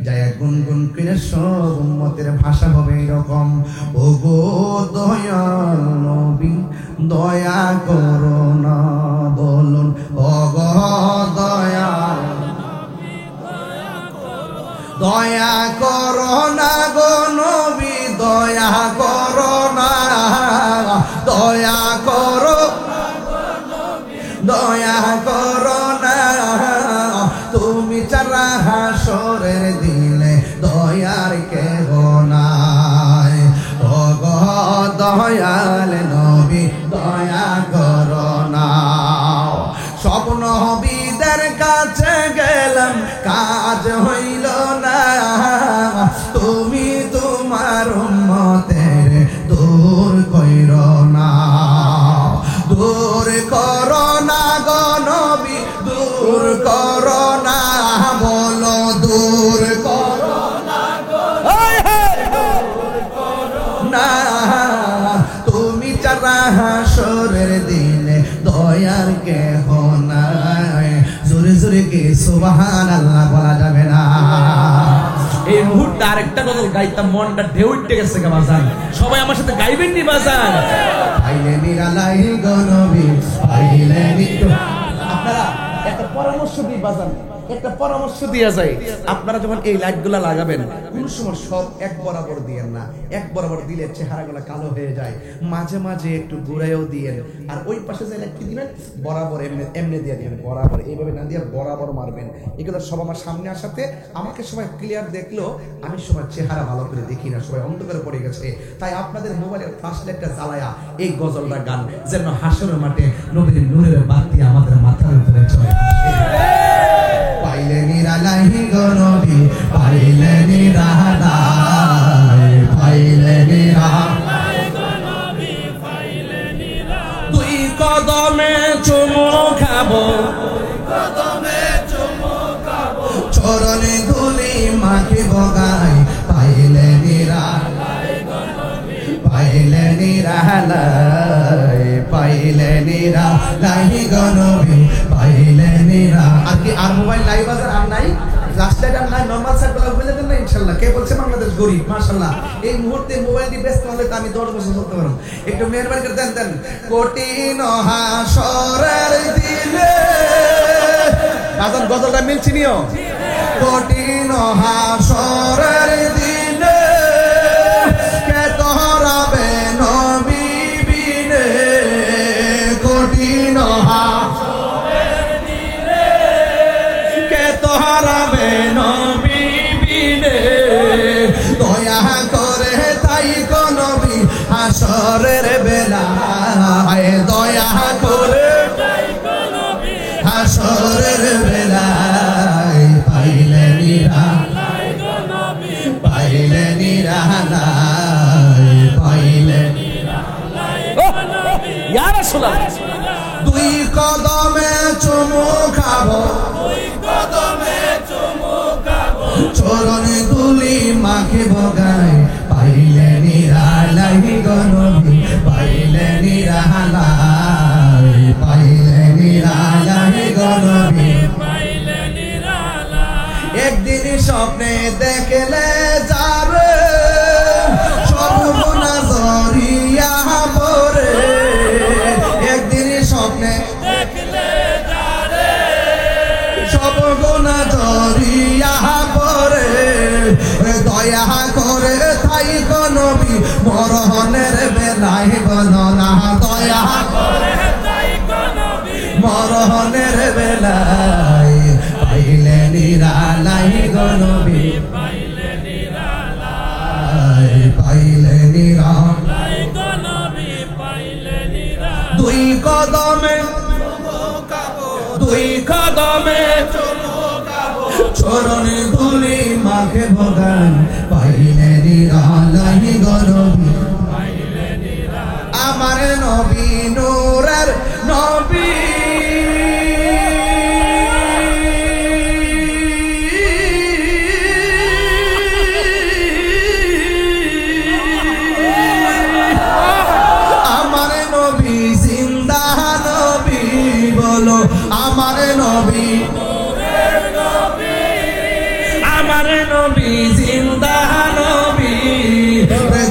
যায়া গুনগুন করে সব উম্মতের ভাষা হবে এরকম, ও গো দয়াল নবী দয়া করো না, বলুন ও গো দয়াল দয়া করো না গো নবী, দয়া করো না, দয়া করো, দয়া করো না। তুমি ছাড়া হাসরের দিলে দয়ার কেহ নাই, ও গো দয়াল নবী দয়া করো না। সব নবীদের কাছে গেলাম কাজ হইল না, তুমি তোমার উম্মতের দূর কইরো না, দূর করো না গো নবী, দূর করো না, বলো দূর করো না গো না। তুমি ছাড়া হাসরের দিনে দয়ার কেহ নাই। জোরে জোরে কে সুবহানাল্লাহ বলা যাবে না? এই মুহূর্তে আরেকটা গজল গাইতাম, মনটা ঢেউ উঠে গেছে কে বাজান, সবাই আমার সাথে গাইবেন নি বাজান? আইলে মিরালাই গো নবী, আইলে মিরালাই। আপনারা একটা পরামর্শ দিই বাজান, একটা পরামর্শ দেয়া যায়, আপনারা যখন এই লাইটগুলা লাগাবেন কোন সময় সব এক বরাবর দিয়েন না, এক বরাবর দিলে চেহারাগুলো কালো হয়ে যায়, মাঝে মাঝে একটু ঘুরাইও দিয়েন। আর ওই পাশে যে লাইট কি দিবেন বরাবর এমনি এমনি দিয়ে দিবেন, বরাবর এইভাবে না দিয়ে বরাবর মারবেন। এগুলো সব আমার সামনে আসাতে আমাকে সবাই ক্লিয়ার দেখলো, আমি সবার চেহারা ভালো করে দেখি না, সবাই অন্ধকারে পড়ে গেছে। তাই আপনাদের মোবাইলের ফ্ল্যাশ লাইটটা জ্বালায়া এই গজলটা গান, যেন হাসরের মাঠে নবীর নূরের বাতি আমাদের মাথার উপরে চলে। পাইলে নিরালাহি গো নবী, পাইলে নিরালাই, পাইলে নিরালাই গো নবী, পাইলে নিরালাই। দুই কদমে চুমু খাবো, কদমে চুমু খাবো, চরণে ধুলি মাখিব গায়, পাইলে নিরালাই গো নবী, পাইলে নিরালাই, পাইলে নিরালাই গো নবী, পাইলে নিরা। আর কি আর মোবাইল লাইভ বাজার আর নাই, লাস্ট লাইট আর নাই, নরমাল সেট গুলো বুঝে দেন না ইনশাআল্লাহ। কে বলছে বাংলাদেশ গরিব? মাশাআল্লাহ, এই মুহূর্তে মোবাইল দিয়ে ব্যস্ত হলে তো আমি 10 বছর চলতে পারবো। একটু মেহেরবানি করে দেন দেন। কঠিন হাসরের দিনে, বাজার গজলটা মিলছি নিও। কঠিন হাসরের দিনে কে তোরাবে নবী বিনে, কঠিন হাসরের দিনে কে তোরাবে নবী বিনে, দয়া করে তাই গো নবী হাসরের বেলায়, দয়া করে তাই গো নবী হাসরের বেলায়, পাইলে নিরালাই গো নবী, পাইলে নিরালাই, পাইলে নিরালাই গো নবী, ইয়া রাসূলুল্লাহ। দুই কদমে চুমু খাবো, দুই কদমে চুমু খাবো, চরণে ধুলি মাখিব গায়, পাইলে নিরালাই গো নবী, পাইলে নিরালাই, পাইলে নিরালাই গো নবী, পাইলে নিরালাই। একদিন স্বপ্নে দেখলে যাবে সব গুনাহ জরিয়া পরে, একদিন স্বপ্নে দেখলে যাবে সব গুনাহ জরিয়া পরে, দয়া করে তাই গো নবী মরহনের বেলায় বলনা, দয়া করে তাই গো নবী মরহনের বেলায়, পাইলে নিরালাই গো নবী, পাইলে নিরালাই, পাইলে নিরালাই গো নবী, পাইলে নিরালাই। দুই কদমে চুমু খাবো, দুই কদমে চুমু খাবো, চরণে ধুলি মাখিব গায়, পাইলে নিরালাই গো নবী, পাইলে নিরালাই। আমার নবী নূরের নবী, আমার নবী জিন্দা নবী, বলো আমার নবী নূরের নবী, আমার নবী জিন্দা নবী,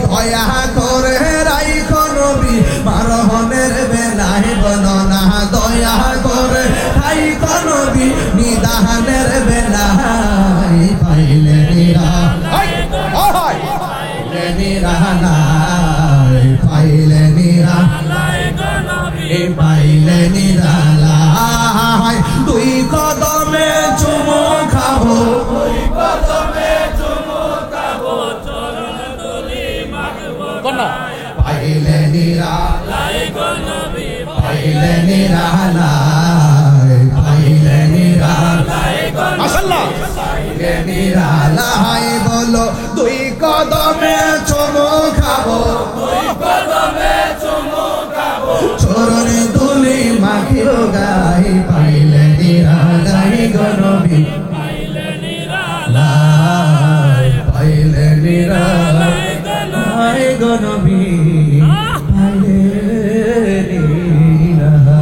দয়া করে রাইখো নবী মারহনের বেলায় বলনা, দয়া করে রাইখো নবী নিদানের বেলায়, পাইলে নিরালাই, পাইলে নিরালাই, পাইলে নিরালাই গো নবী, পাইলে নিরালাই। দুই কদমে চুমু খাবো, দুই কদমে চুমু খাবো, চরণ ধুলি মাখিব গায়, পাইলে নিরালাই গো নবী, পাইলে নিরালাই, পাইলে নিরালাই গো নবী, মাশাআল্লাহ, পাইলে নিরালাই। বলো দুই কদমে চুমু খাবো, দুই কদমে চুমু খাবো, চরণে ধুলি মাখিব গায়, পাইলে নিরালাই গো নবী, পাইলে নিরালাই, পাইলে নিরালাই গো নবী, পাইলে নিরালাই।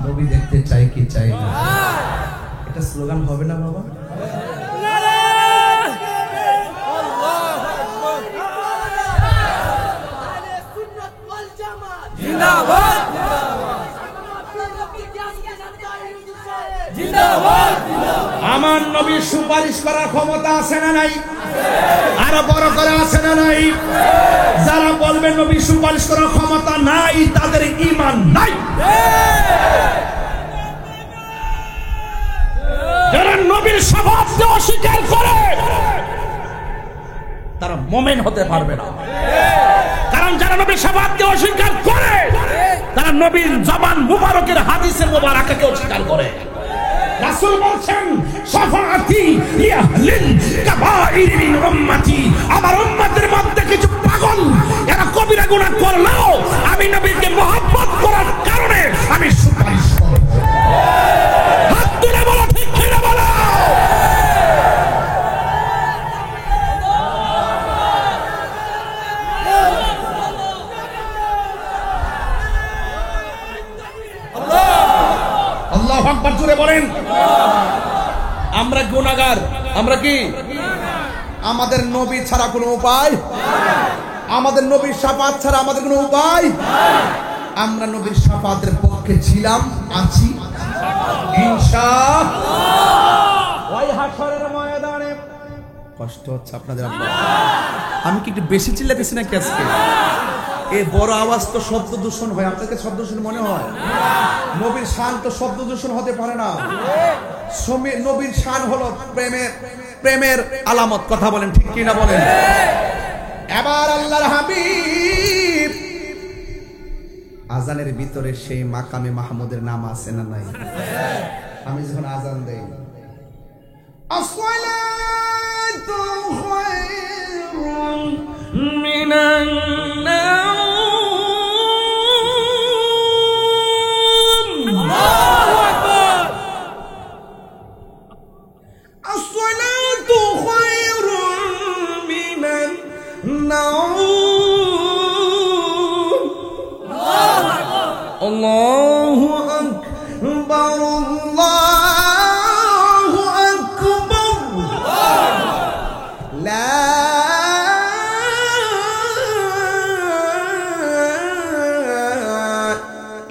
নবী দেখতে চাই কি চাই না, এটা স্লোগান হবে না বাবা? আমার নবীর সুপারিশ করার ক্ষমতা আছে না নাই? আরো বড় করে আছে না নাই? যারা বলবেন নবীর সুপারিশ করার ক্ষমতা নাই, তাদের ঈমান নাই। যারা নবীর শাফাআতকে অস্বীকার করে তারা মুমিন হতে পারবে না। কারণ যারা নবীর শাফাআতকে অস্বীকার করে তারা নবীর জবান মুবারকের হাদিসের মুবারাকাকে অস্বীকার করে। রাসূল বলেন, শাফাআতি লিআহলিল কাবাইর মিন উম্মতি, আমার উম্মতের মধ্যে কিছু পাগল, এরা কবিরা গুনাহ করলেও আমি নবীকে মহব্বত করার কারণে আমি সুপারিশ করব। হাত তুলে বলো, ঠিক কিনা বলো? আল্লাহু আকবার, জোরে বলেন। আমরা গুনাহগার, আমরা কি? আমাদের নবী ছাড়া কোনো উপায়, আমাদের নবীর শাফাআত ছাড়া আমাদের কোনো উপায়। আমরা নবীর শাফাআতের পক্ষে ছিলাম, আছি ইনশাআল্লাহ। ওই হাশরের ময়দানে কষ্ট হচ্ছে আপনাদের? আমি কি একটু বেশি চিল্লাতেছি নাকি আজকে? এই বড় আওয়াজ তো শব্দ দূষণ হয়, আপনাকে শব্দ দূষণ মনে হয়? নবীর শান তো শব্দ দূষণ হতে পারে না। নবীর শান হলো প্রেমের আলামত। কথা বলেন, ঠিক কি না বলেন? এবার আল্লাহর হাবিব আজানের ভিতরে সেই মাকামে মাহমুদের নাম আছে না নাই? আমি যখন আজান দেই, আসসালাতু খায়রুম মিনান নাওম, আল্লাহু আকবার, আসসালাতু খায়রুম মিনান নাওম, আল্লাহু আকবার, আল্লাহু আকবার, লা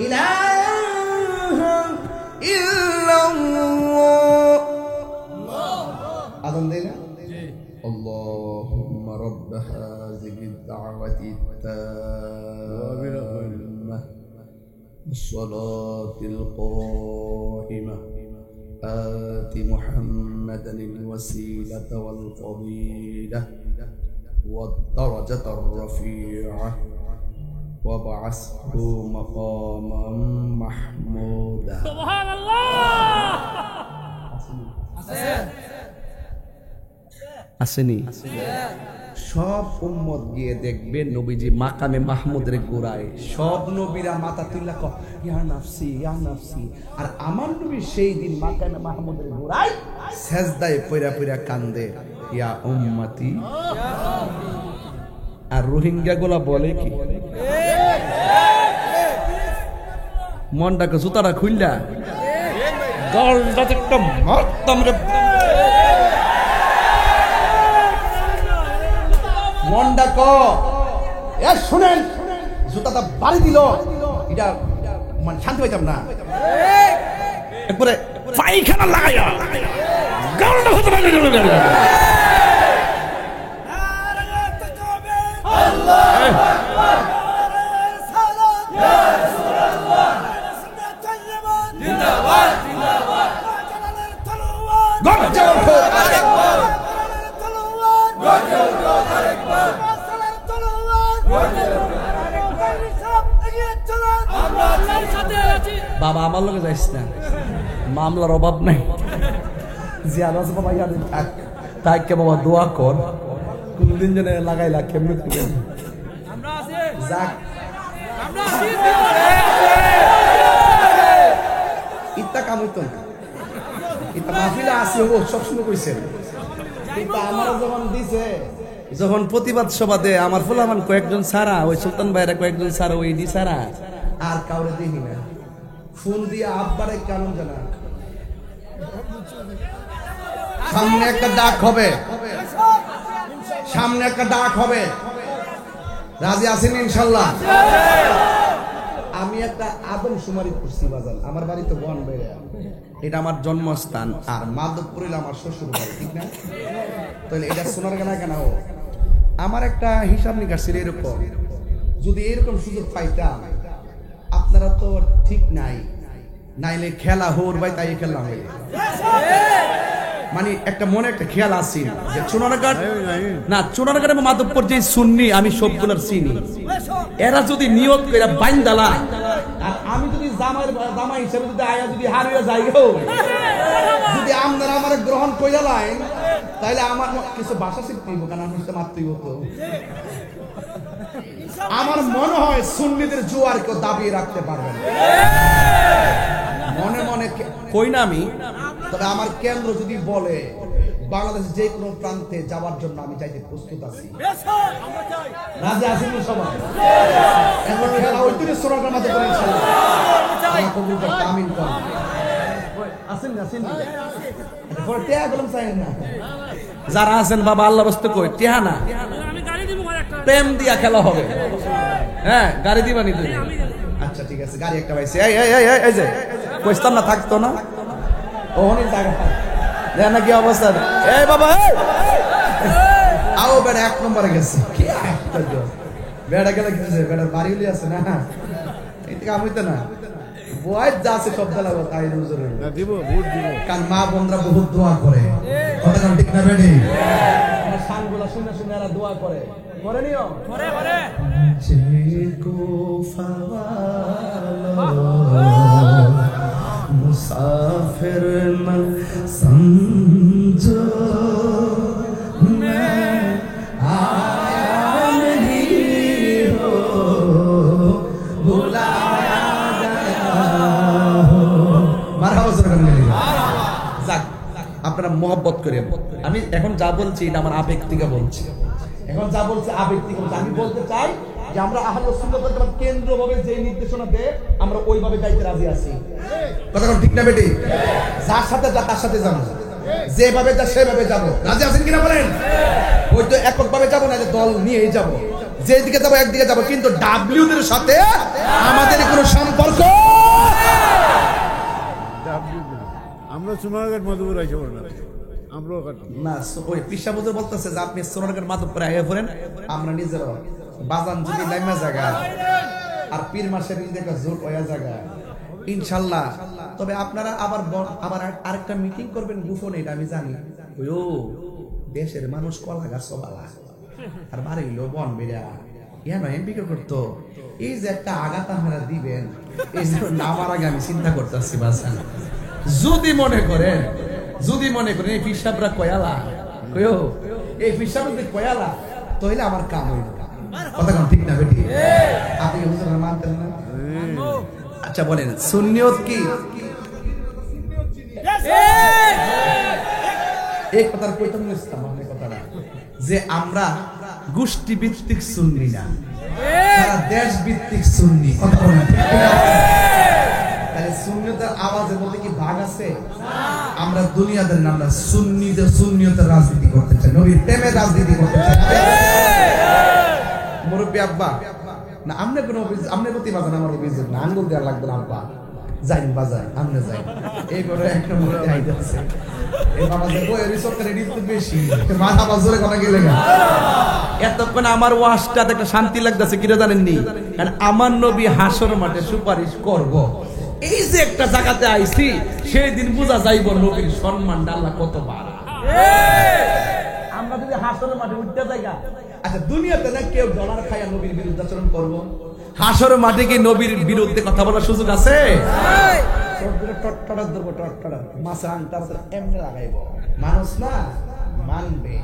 ইলাহা ইল্লাল্লাহ। আযান দেই না? আল্লাহুম্মা রাব্ব হাযিহি দাওয়াতি তাম্মাহ والصلاة القائمة آت محمدا الوسيلة والفضيلة والدرجة الرفيعة وابعثه مقاما محمودا. سبحان الله. আসেনি? সব উম্মত গিয়ে দেখবে নবীজি মাকামে মাহমুদের গোড়ায়, সব নবীরা মাথা তুইলা কয় ইয়া নাফসি ইয়া নাফসি, আর আমার নবী সেই দিন মাকামে মাহমুদের গোড়ায় সেজদায় পইরা পইরা কান্দে ইয়া উম্মতি। আর রোহিঙ্গা গুলা বলে কি, মনটাকে জুতাটা খুললা দলটা একটা মারতাম রে, মনটা ক এ শুনেন, জুতাটা বাড়ি দিল, এটা মানে শান্তি পাইতাম না। একবারে পায়খানা লাগাইয়া গালটা হতে পারে। বাবা আমার লোকে যাইস না, মামলার অভাব নাই। জিয়াদ আছে বাবা, ইয়াদ থাক তাকে বাবা দোয়া কর, কোনদিন যেন লাগাইলা কেমনে যাক। ইত্যা কাম হইতো না, ইত্যা মাহফিলে আসি হবো সবসময় কইছেন, কিন্তু আমার যখন দিছে, যখন প্রতিবাদ সভাতে আমার ফুলামান কয়েকজন ছাড়া, ওই সুলতান ভাইরা কয়েকজন ছাড়া, ওই দি ছাড়া আর কাউরে দেখি না। ফোন দিয়ে আব্বারে কেমন জানা, সামনে একটা ডাক হবে, সামনে একটা ডাক হবে, রাজি আছেন ইনশাল্লাহ? আমি একটা আদমশুমারি করছি বাজান, আমার বাড়ি তো বনবেড়া, এটা আমার জন্মস্থান, আর মাধবপুর হলো আমার শ্বশুর বাড়ি, ঠিক না? তাহলে এটা সোনারগাঁ কেন? আমার একটা হিসাব নিকাশ ছিল এরকম, যদি এরকম সুযোগ পাইতাম, আপনারা তো ঠিক নাই, নাইলে খেলা হোর ভাই তাই খেললাম। মানে একটা মনে একটা খেয়াল আছে যে চুনারগাঁর এবং মাধবপুর যে সুন্নি আমি সবগুলোর চিনি, এরা যদি নিয়ত করে বাইন্দালা, আর আমি যদি জামাই হিসেবে যদি আয়া যদি হারিয়ে যাই, যদি আপনারা আমার গ্রহণ করে লাইন, তাহলে আমার কিছু ভাষা শিখতে হইব, কারণ আমি মারতেই হতো। আমার মনে হয় সুন্নিদের জোয়ার কেউ দাবিয়ে রাখতে পারবে না, মনে মনে কই না আমি। তবে আমার কেন্দ্র যদি বলে বাংলাদেশ যে কোনো প্রান্তে যাওয়ার জন্য আমি চাইতে প্রস্তুত আছি। রাজি আছেন সবাই? এখন খেলা ওই দিনে সোনারগাঁর মাঝে করে ইনশাআল্লাহ কবুল করতে আমিন কর। আছেন পরে টিয়া গেলাম চাই না, যারা আছেন বাবা আল্লাহ বস্তে কই টিয়া না, প্রেম দিয়া খেলা হবে। হ্যাঁ গাড়ি দিবানি তুমি? আচ্ছা ঠিক আছে, গাড়ি একটা পাইছি। এই যে কইস্তাম না থাকতো না ওহনি জায়গা দেখ না কি অবস্থা। এই বাবা আও বেড়া 1 নম্বরে গেছে, কি বেড়া গেলে গেছে, বেড়ার বাড়ি হলি আছে না, এই থেকে আমি তো না বয়স যা আছে সব দেলাবো তাই রুজরে দিব, ভোট দিব, কারণ মা বোনরা বহুত দোয়া করে, কথা ঠিক না বেড়ি? শানগুলা শুনে শুনে এরা দোয়া করে, করে নিও করে করে চেকো ফাওয়ালো मुसाफिर न समझो मैं आया नहीं हो बुलाया गया हो। মারহাবা জোরে করে যাক, আপনারা মহব্বত করে। আমি এখন যা বলছি এটা আমার আবেগ থেকে বলছি, এখন যা বলছি আবেগ থেকে বলছি। আমি বলতে চাই যে আমরা আহলুস সুন্নাত ওয়াল জামাত কেন্দ্রভাবে যে নির্দেশনা দেয় আমরা ওইভাবে যাইতে রাজি আছি। কথা ঠিক না বেটি? যার সাথে যা তার সাথে যাবো, যেভাবে যা সেভাবে যাবো। রাজি আছেন কিনা বলেন? ওই তো এককভাবে যাবো না, দল নিয়েই যাবো, যেদিকে যাবো একদিকে যাবো, কিন্তু ডাব্লিউদের সাথে আমাদের কোনো সম্পর্ক। আমরা সোনারগাঁর মাধবপুর আইসা পড়লাম, আমরাও না ওই পিসা বুজুর বলতেছে যে আপনি সোনারগাঁর মাধবপুর আইয়া পড়েন, আমরা নিজেরও বাজান যদি লাইমা জায়গা আর পীর মাসের দেখা জোট হয়ে জায়গা ইনশাল্লাহ। তবে আপনারা আবার আরেকটা মিটিং করবেন গোপনে, এটা আমি জানি। ও দেশের মানুষ কলা গাছ সবালা আর বাড়িল বন বেড়া ইয়া নয় এমপি করতো, এই যে একটা আঘাত আপনারা দিবেন, এই যে নামার আগে আমি চিন্তা করতেছি বাজান। যদি মনে করেন এই পিসাবরা কয়ালা কয়ো, এই পিসাব কয়ালা তাহলে আমার কাম হইল। কথা কোন ঠিক না বেটি? আপনি হুজুর মানতেন না? আচ্ছা বলেন সুন্নিয়ত কি? এই কথার কইতাম ইসলাম আপনি কথাটা যে আমরা গোষ্ঠী ভিত্তিক সুন্নি না, সারা দেশ ভিত্তিক সুন্নি। কথা বলেন ঠিক না? তাহলে সুন্নিয়তের আওয়াজের মধ্যে কি ভাগ আছে? আমরা দুনিয়াদের না, আমরা সুন্নিয়তের রাজনীতি করতে চাই, নবীর প্রেমের রাজনীতি করতে চাই। মুরব্বী আব্বা না আমনে কোনো আমনে প্রতি বাজান আমার অভিযোগ না, আঙ্গুল দেওয়া লাগবে না আব্বা, যাইন বাজার আমনে যাই। এই করে একটা মুরব্বী আইতেছে, এই বাবা যে বই রিসর্টের রিট বেশি মাথা বাজরে কথা গেলে না। এতক্ষণ আমার ওয়াজটাতে একটা শান্তি লাগতেছে, কিরে জানেননি? কারণ আমার নবী হাসর মাঠে সুপারিশ করব, এই যে একটা জায়গাতে আইছি, সেই দিন বোঝা যাইব নবীর সম্মানটা আল্লাহ কত বাড়া। আমরা যদি হাসরের মাঠে উঠতে জায়গা, আচ্ছা দুনিয়াতে না কেউ ডলার খায়া নবীর বিরুদ্ধে আচরণ করবো, হাসরের মাঠে কি নবীর বিরুদ্ধে কথা বলার সুযোগ আছে? মানুষ না মানবে,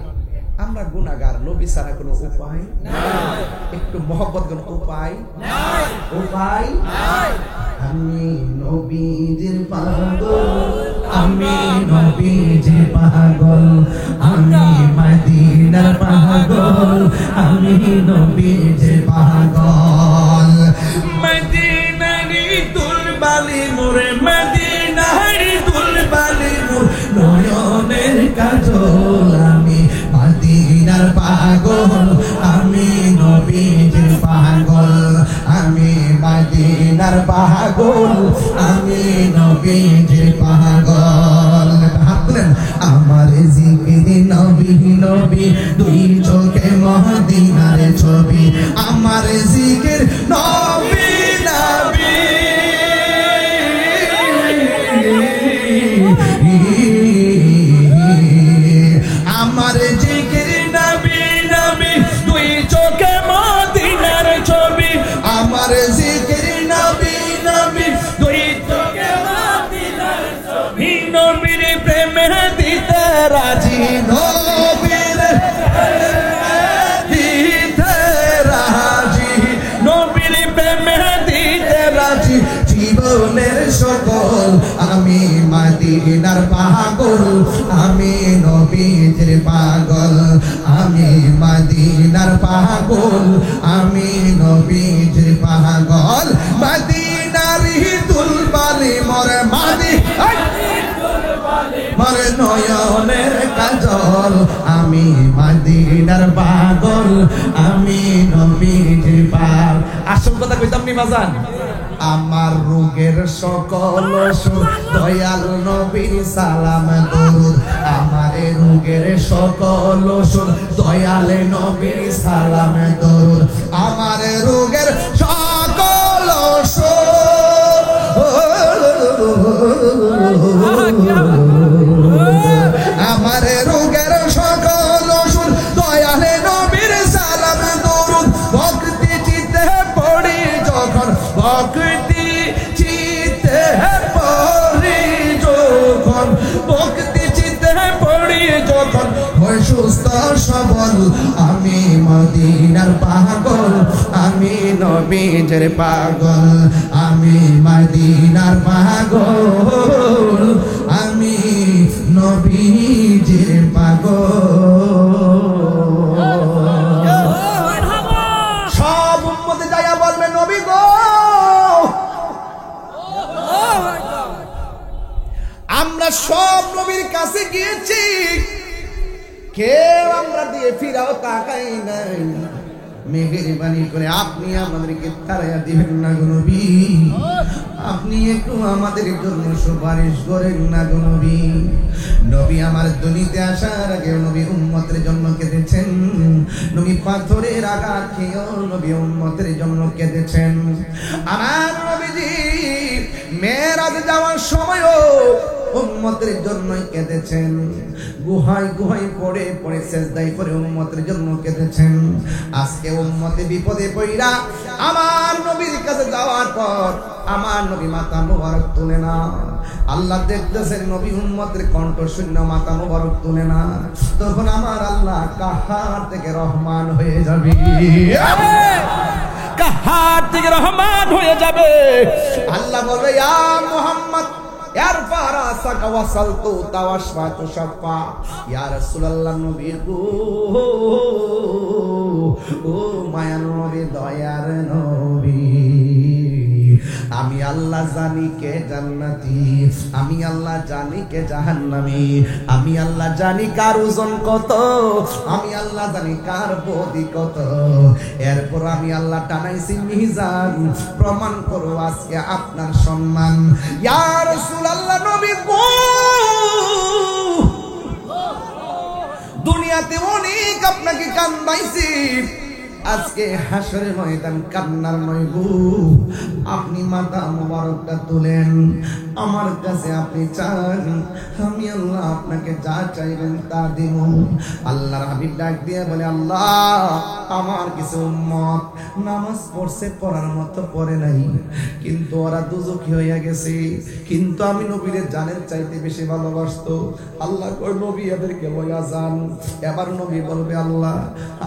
আমরা গুনাহগার, নবী ছাড়া কোনো উপায় নাই, একটু মহব্বত কোনো উপায় নাই। আমি নবীজির পাগল, আমি নবীজির পাগল, আমি মদিনার পাগল, আমি নবীজির পাগল। মদিনারি দুলবালি মোরে, মদিনারি দুলবালি মোর নয়নের কাজল, আমি মদিনার পাগল, আমি নবীজির পাগল, আমি মদিনা নবী নবী দুই চোখে মদিনার ছবি আমার জিকির নবী নবী আমার জিকির নবী নবী দুই চোখে মদিনার ছবি আমার জিকির নবী নবী দুই চোখে মদিনার ছবি নবীর প্রেমে দিতে রাজি নবীর দিতে রাজি নবীর প্রেমে দিতে রাজি জীবনের সকল আমি মদিনার পাগল আমি নবীর পাগল আমি মদিনার পাগল আমি নবীর পাগল মদিনার দুলবালি মরে মাদি মরে নয়নের কাজল আমি মদিনার পাগল আমি নবীর পাগল আসল কথা কইতাম নি বাজান আমার রোগের সকল ওষুধ দয়াল নবীর সালাম দরুদ আমার রোগের সকল ওষুধ দয়াল নবীর সালাম দরুদ আমার রোগের সকল ওষুধ আমার রোগের সকল ওষুধ দয়াল নবীর সালাম দরুদ ভক্তি চিত্তে পড়ি যখন ভক্তি চিত্তে পড়ি যখন ভক্তি চিত্তে পড়ি যখন হই সুস্থ সবল আমি মদিনার পাগল আমি নবীর পাগল আমি মদিনার পাগল আমি নবীর পাগল সব উম্মতে যাইয়া বলবে নবী গো আমরা সব নবীর কাছে গিয়েছি কেউ আমরা দিয়ে ফিরাও তাকাই নাই মেহেরবানি করে আপনি আমাদেরকে তাড়াইয়া দিবেন না গো নবী আপনি একটু আমাদের জন্য সুপারিশ করেন না গো নবী নবী আমার দুনিয়াতে আসার আগে নবী উম্মতের জন্য কেঁদেছেন নবী পাথরের আঘাত খেয়েও নবী উম্মতের জন্য কেঁদেছেন আমার নবীজি মেরাজ যাওয়ার সময়ও উম্মতের জন্যই কেঁদেছেন গুহায় গুহায় পড়ে পড়ে সেজদায় করে উম্মতের জন্য কেঁদেছেন আজকে উম্মতে বিপদে পড়া আমার নবীর কাছে যাওয়ার পর আমার নবী মাথা মুবারক তুলে না আল্লাহ দেখতেছেন নবী উম্মতের কণ্ঠ শূন্য মাথা মুবারক তুলে না তখন আমার আল্লাহ কাহার থেকে রহমান হয়ে যাবে কাহার থেকে রহমান হয়ে যাবে আল্লাহ বলবে ইয়া মুহাম্মদ ارفع راسك وصلت تواشفع تشفع يا رسول الله নবী গো ও মায়ার নবী দয়ার নবী আমি আল্লাহ জানি কে জান্নাতি আমি আল্লাহ জানি কে জাহান্নামী আমি আল্লাহ জানি কার ওজন কত আমি আল্লাহ জানি কার বডি কত এরপর আমি আল্লাহ টানাইছি মিজান প্রমাণ করো আজকে আপনার সম্মান ইয়া রাসূলুল্লাহ নবী গো দুনিয়াতে অনেক আপনাকে কান্দাইছি আজকে হাসরের ময়দান কান্নার নয় গো আপনি মাথা মোবারকটা তুলেন আমার কাছে আপনি চান আমি আল্লাহ আপনাকে যা চাইবেন তা দেব আল্লাহর হাবিব ডাক দিয়ে বলে আল্লাহ আমার কিছু উম্মত নামাজ পড়ছে পড়ার মতো পড়ে নাই কিন্তু ওরা দুজখী হইয়া গেছে কিন্তু আমি নবীরে জানের চাইতে বেশি ভালোবাসতো আল্লাহ কই নবী এদেরকে লইয়া যান এবার নবী বলবে আল্লাহ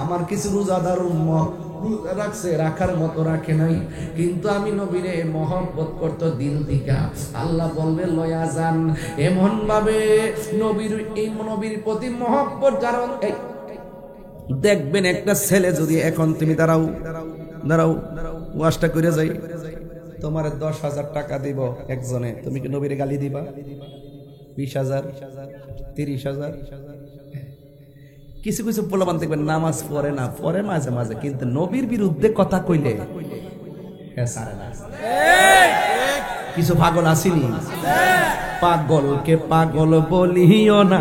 আমার কিছু রোজাদার উম্মত রাখছে রাখার মতো রাখে নাই কিন্তু আমি নবীরে মহব্বত করত দিল দিকা আল্লাহ বলবে লয়া যান এমন ভাবে নবীর প্রতি মহব্বত যারা দেখবেন একটা ছেলে যদি এখন তুমি দাঁড়াও ওয়াজটা করে যাই তোমার 10,000 টাকা দিব একজনে তুমি কি নবীরে গালি দিবা 20,000 30,000 কিছু কিছু পোলাপান দেখবেন নামাজ পড়ে না পড়ে মাঝে মাঝে কিন্তু নবীর বিরুদ্ধে কথা কইলে কিছু পাগল আসেনি পাগলকে পাগল বলিও না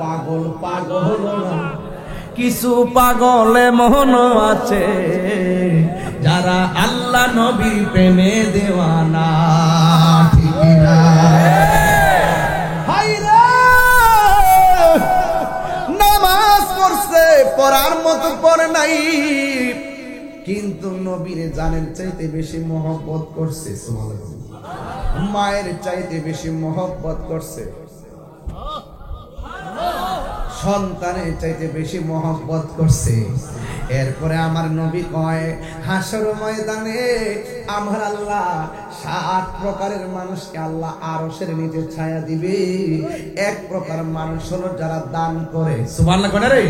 পাগল পাগল না, কিছু পাগলে মন আছে যারা আল্লাহ নবী প্রেমে দেওয়ানা। ঠিক না? হায়রে নামাজ পড়ছে, পড়ার মতো পড়ে নাই, কিন্তু নবীর জানের চাইতে বেশি মহব্বত করছে, মায়ের চাইতে বেশি মহব্বত করছে, সন্তানের চাইতে বেশি মহব্বত করছে। এরপরে আমার নবী কয় হাসর ময়দানে আমার আল্লাহ 7 প্রকারের মানুষকে আল্লাহ আরশের নিচে ছায়া দিবে। এক প্রকার মানুষ হলো যারা দান করে, সুবহানাল্লাহ কোন রে?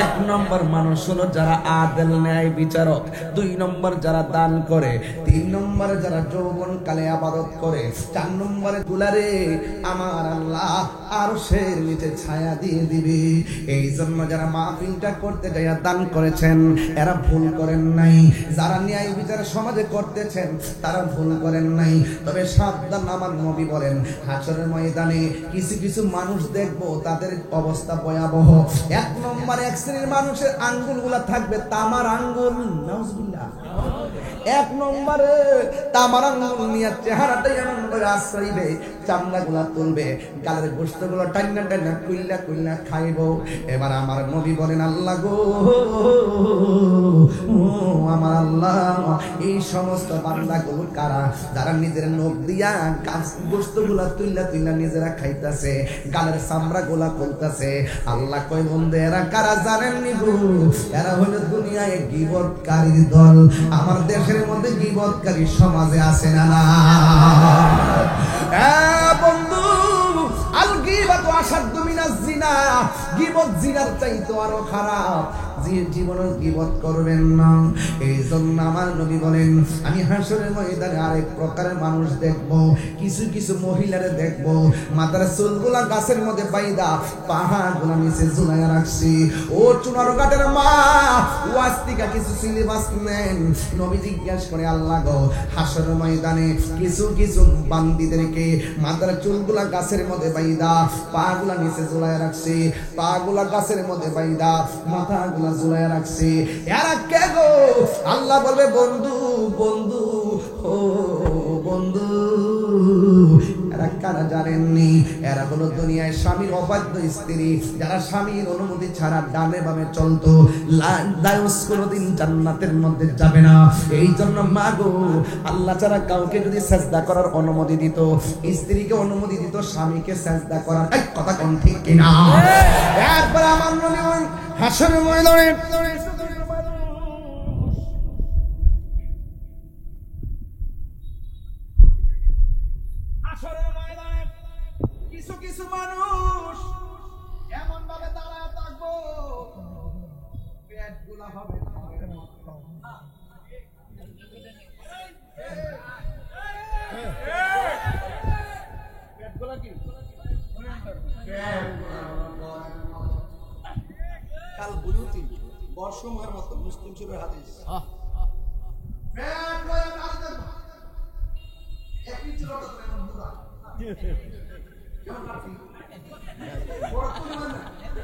1 নম্বর মানুষ হলো যারা আদল ন্যায় বিচারক, 2 নম্বর যারা দান করে, 3 নম্বরে যারা যৌবনকালে ইবাদত করে, 4 নম্বরে দুলারে আমার আল্লাহ আরশের নিচে ছায়া দিয়ে দিবে। এই জন্য যারা মাহফিলটা করতে যায় দান করেছেন এরা ভুল করেন নাই, যারা ন্যায় বিচার সমাজে করতেছেন তারা ভুল করেন নাই। তবে সাবধান, আমার নবী বলেন হাসরের ময়দানে কিছু কিছু মানুষ দেখবো তাদের অবস্থা ভয়াবহ। 1 নম্বর এক শ্রেণীর মানুষের আঙ্গুলগুলা থাকবে তামার আঙ্গুল, নাউজুবিল্লাহ। 1 নম্বরে তামার আঙ্গুল নিয়ে চেহারাটাই এমন করে আশ্রইবে, চামড়াগুলা তুলবে, গালের গোশতগুলো টাইনা টাইনা কুইল্লা কুইল্লা খাইব। এবার আমার নবী বলেন আল্লাহ গো, আমার আল্লাহ এই সমস্ত বান্দাগুলো কারা যারা নিজের নখ দিয়া গোশতগুলা তুইল্লা তুইল্লা নিজেরা খাইতাছে, গালের চামড়াগুলা খুলতাছে। আল্লাহ কয় বন্ধু এরা কারা জানেননি গো? এরা হলো দুনিয়ায় গীবতকারীর দল। আমার দেশের মধ্যে গীবতকারী সমাজে আছে না না? বন্ধু, আল গীবাতু আশাদ্দু মিনাজ জিনা, গীবত জিনার চাইতে আরো খারাপ। জীবনে গীবত করবেন না। এই জন্য আমার নবী বলেন আমি হাসরের ময়দানে আরেক প্রকারের মানুষ দেখব, কিছু কিছু মহিলারে দেখব মাথার চুলগুলা গাছের মধ্যে বাইদা পাহাড়গুলা নিচে ঝুলাইয়া রাখছি। ও চুনার ঘাটের মা, ওয়াস্তিকা কিছু সিলেবাস নেন। নবী জিজ্ঞাসা করে আল্লাহ গো, হাসরের ময়দানে কিছু কিছু বান্দীদেরকে মাথার চুলগুলা গাছের মধ্যে বাইদা পাগুলা নিচে ঝুলাইয়া রাখছি, পাগুলা গাছের মধ্যে বাইদা মাথাগুলা ঝুলাইয়া রাখছি। এরা কে গো? আল্লাহ বলবে বন্ধু বন্ধু ও বন্ধু, এরা কারা জানেননি? এরা হলো দুনিয়ায় স্বামীর অবাধ্য স্ত্রী, যারা স্বামীর অনুমতি ছাড়া ডানে বামে চলতো, কোনোদিন জান্নাতের মধ্যে যাবে না। এই জন্য মা গো, আল্লাহ ছাড়া কাউকে যদি সেজদা করার অনুমতি দিত, স্ত্রীকে অনুমতি দিত স্বামীকে সেজদা করার, এক কথা কোন ঠিক কিনা? এরপর আমার নবী হাসরের ময়দানে কিছু কিছু মানুষ এমন ভাবে দাঁড়ায় থাকবো পেট গুলা হবে পেট গুলা কি কাল বুলুতি বর্ষমার মতো মুসলিম শরীফের হাদিস পেট লয়ে নাচতে একই ছিল তো বন্ধুরা কেমন লাগছে বড় কোন মানে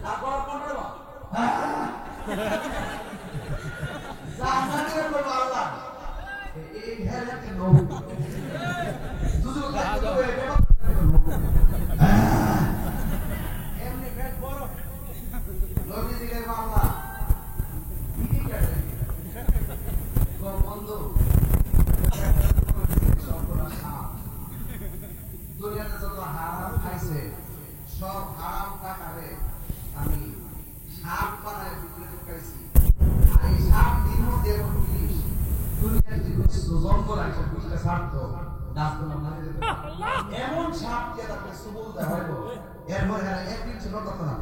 আর বড় কোন রে জামানের বড় আল্লাহ এই হেলাকে নো দুজু এমনি পেট বড় নবী দিকে বাংলা কি করে গো বন্ধু দুনিয়াতে যত হারাম খাইছে সব হারাম টাকারে আমি সাপ বানায় বিক্রি করতেছি। এই সাপ দিন মধ্যে এখন পুলিশ দুনিয়ার যে জঙ্গল আছে পুলিশটা ছাড়তো গাছগুলো মারি দিত, এমন সাপ দিয়ে তাকে সুবল দেওয়া হইব। এরপরে একদিন ছিল কত না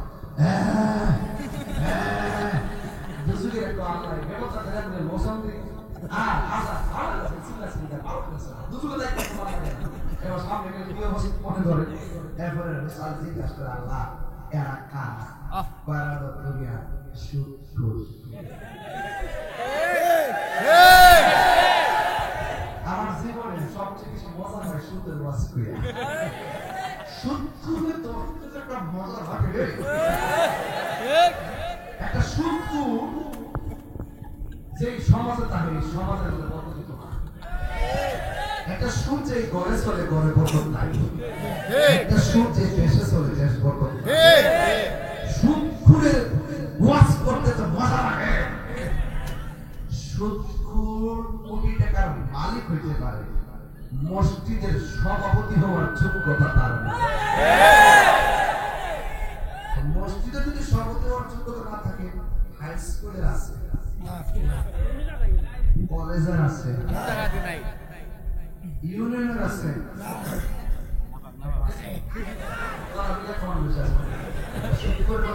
দুজুগের একটা আল্লাহ ব্যবস্থা করে মোসাম্বিক আর আশা ভালো আছে চিন্তা চিন্তা ভালো আছে দুজুগে দেখতে ভালো লাগে। এবার সামনে গেলে কি বসে মনে ধরে এরপরে রাসূল জিজ্ঞাসা করে আল্লাহ এরা কারা? কয়রা তো দুনিয়া সুদ আমার জীবনে সবচেয়ে বেশি মজা হয় সুদের ওয়াজ কইরা। সুদ তো একটা মজা থাকে একটা সুস্থ যে সমাজে থাকে সমাজের মধ্যে বর্তমান একটা সুর যে ঘরে চলে ঘরে বরকত নাই একটা সুর যে দেশে চলে দেশ বরকত সুদ খুলে ওয়াজ করতে তো মজা লাগে সুদখোর কোটি টাকার মালিক হইতে পারে মসজিদের সভাপতি হওয়ার যোগ্যতা তার নেই। মসজিদে যদি সভাপতি হওয়ার যোগ্যতা না থাকে হাই স্কুলের আছে কলেজের আছে ইউনিয়নের আছে সুদ করে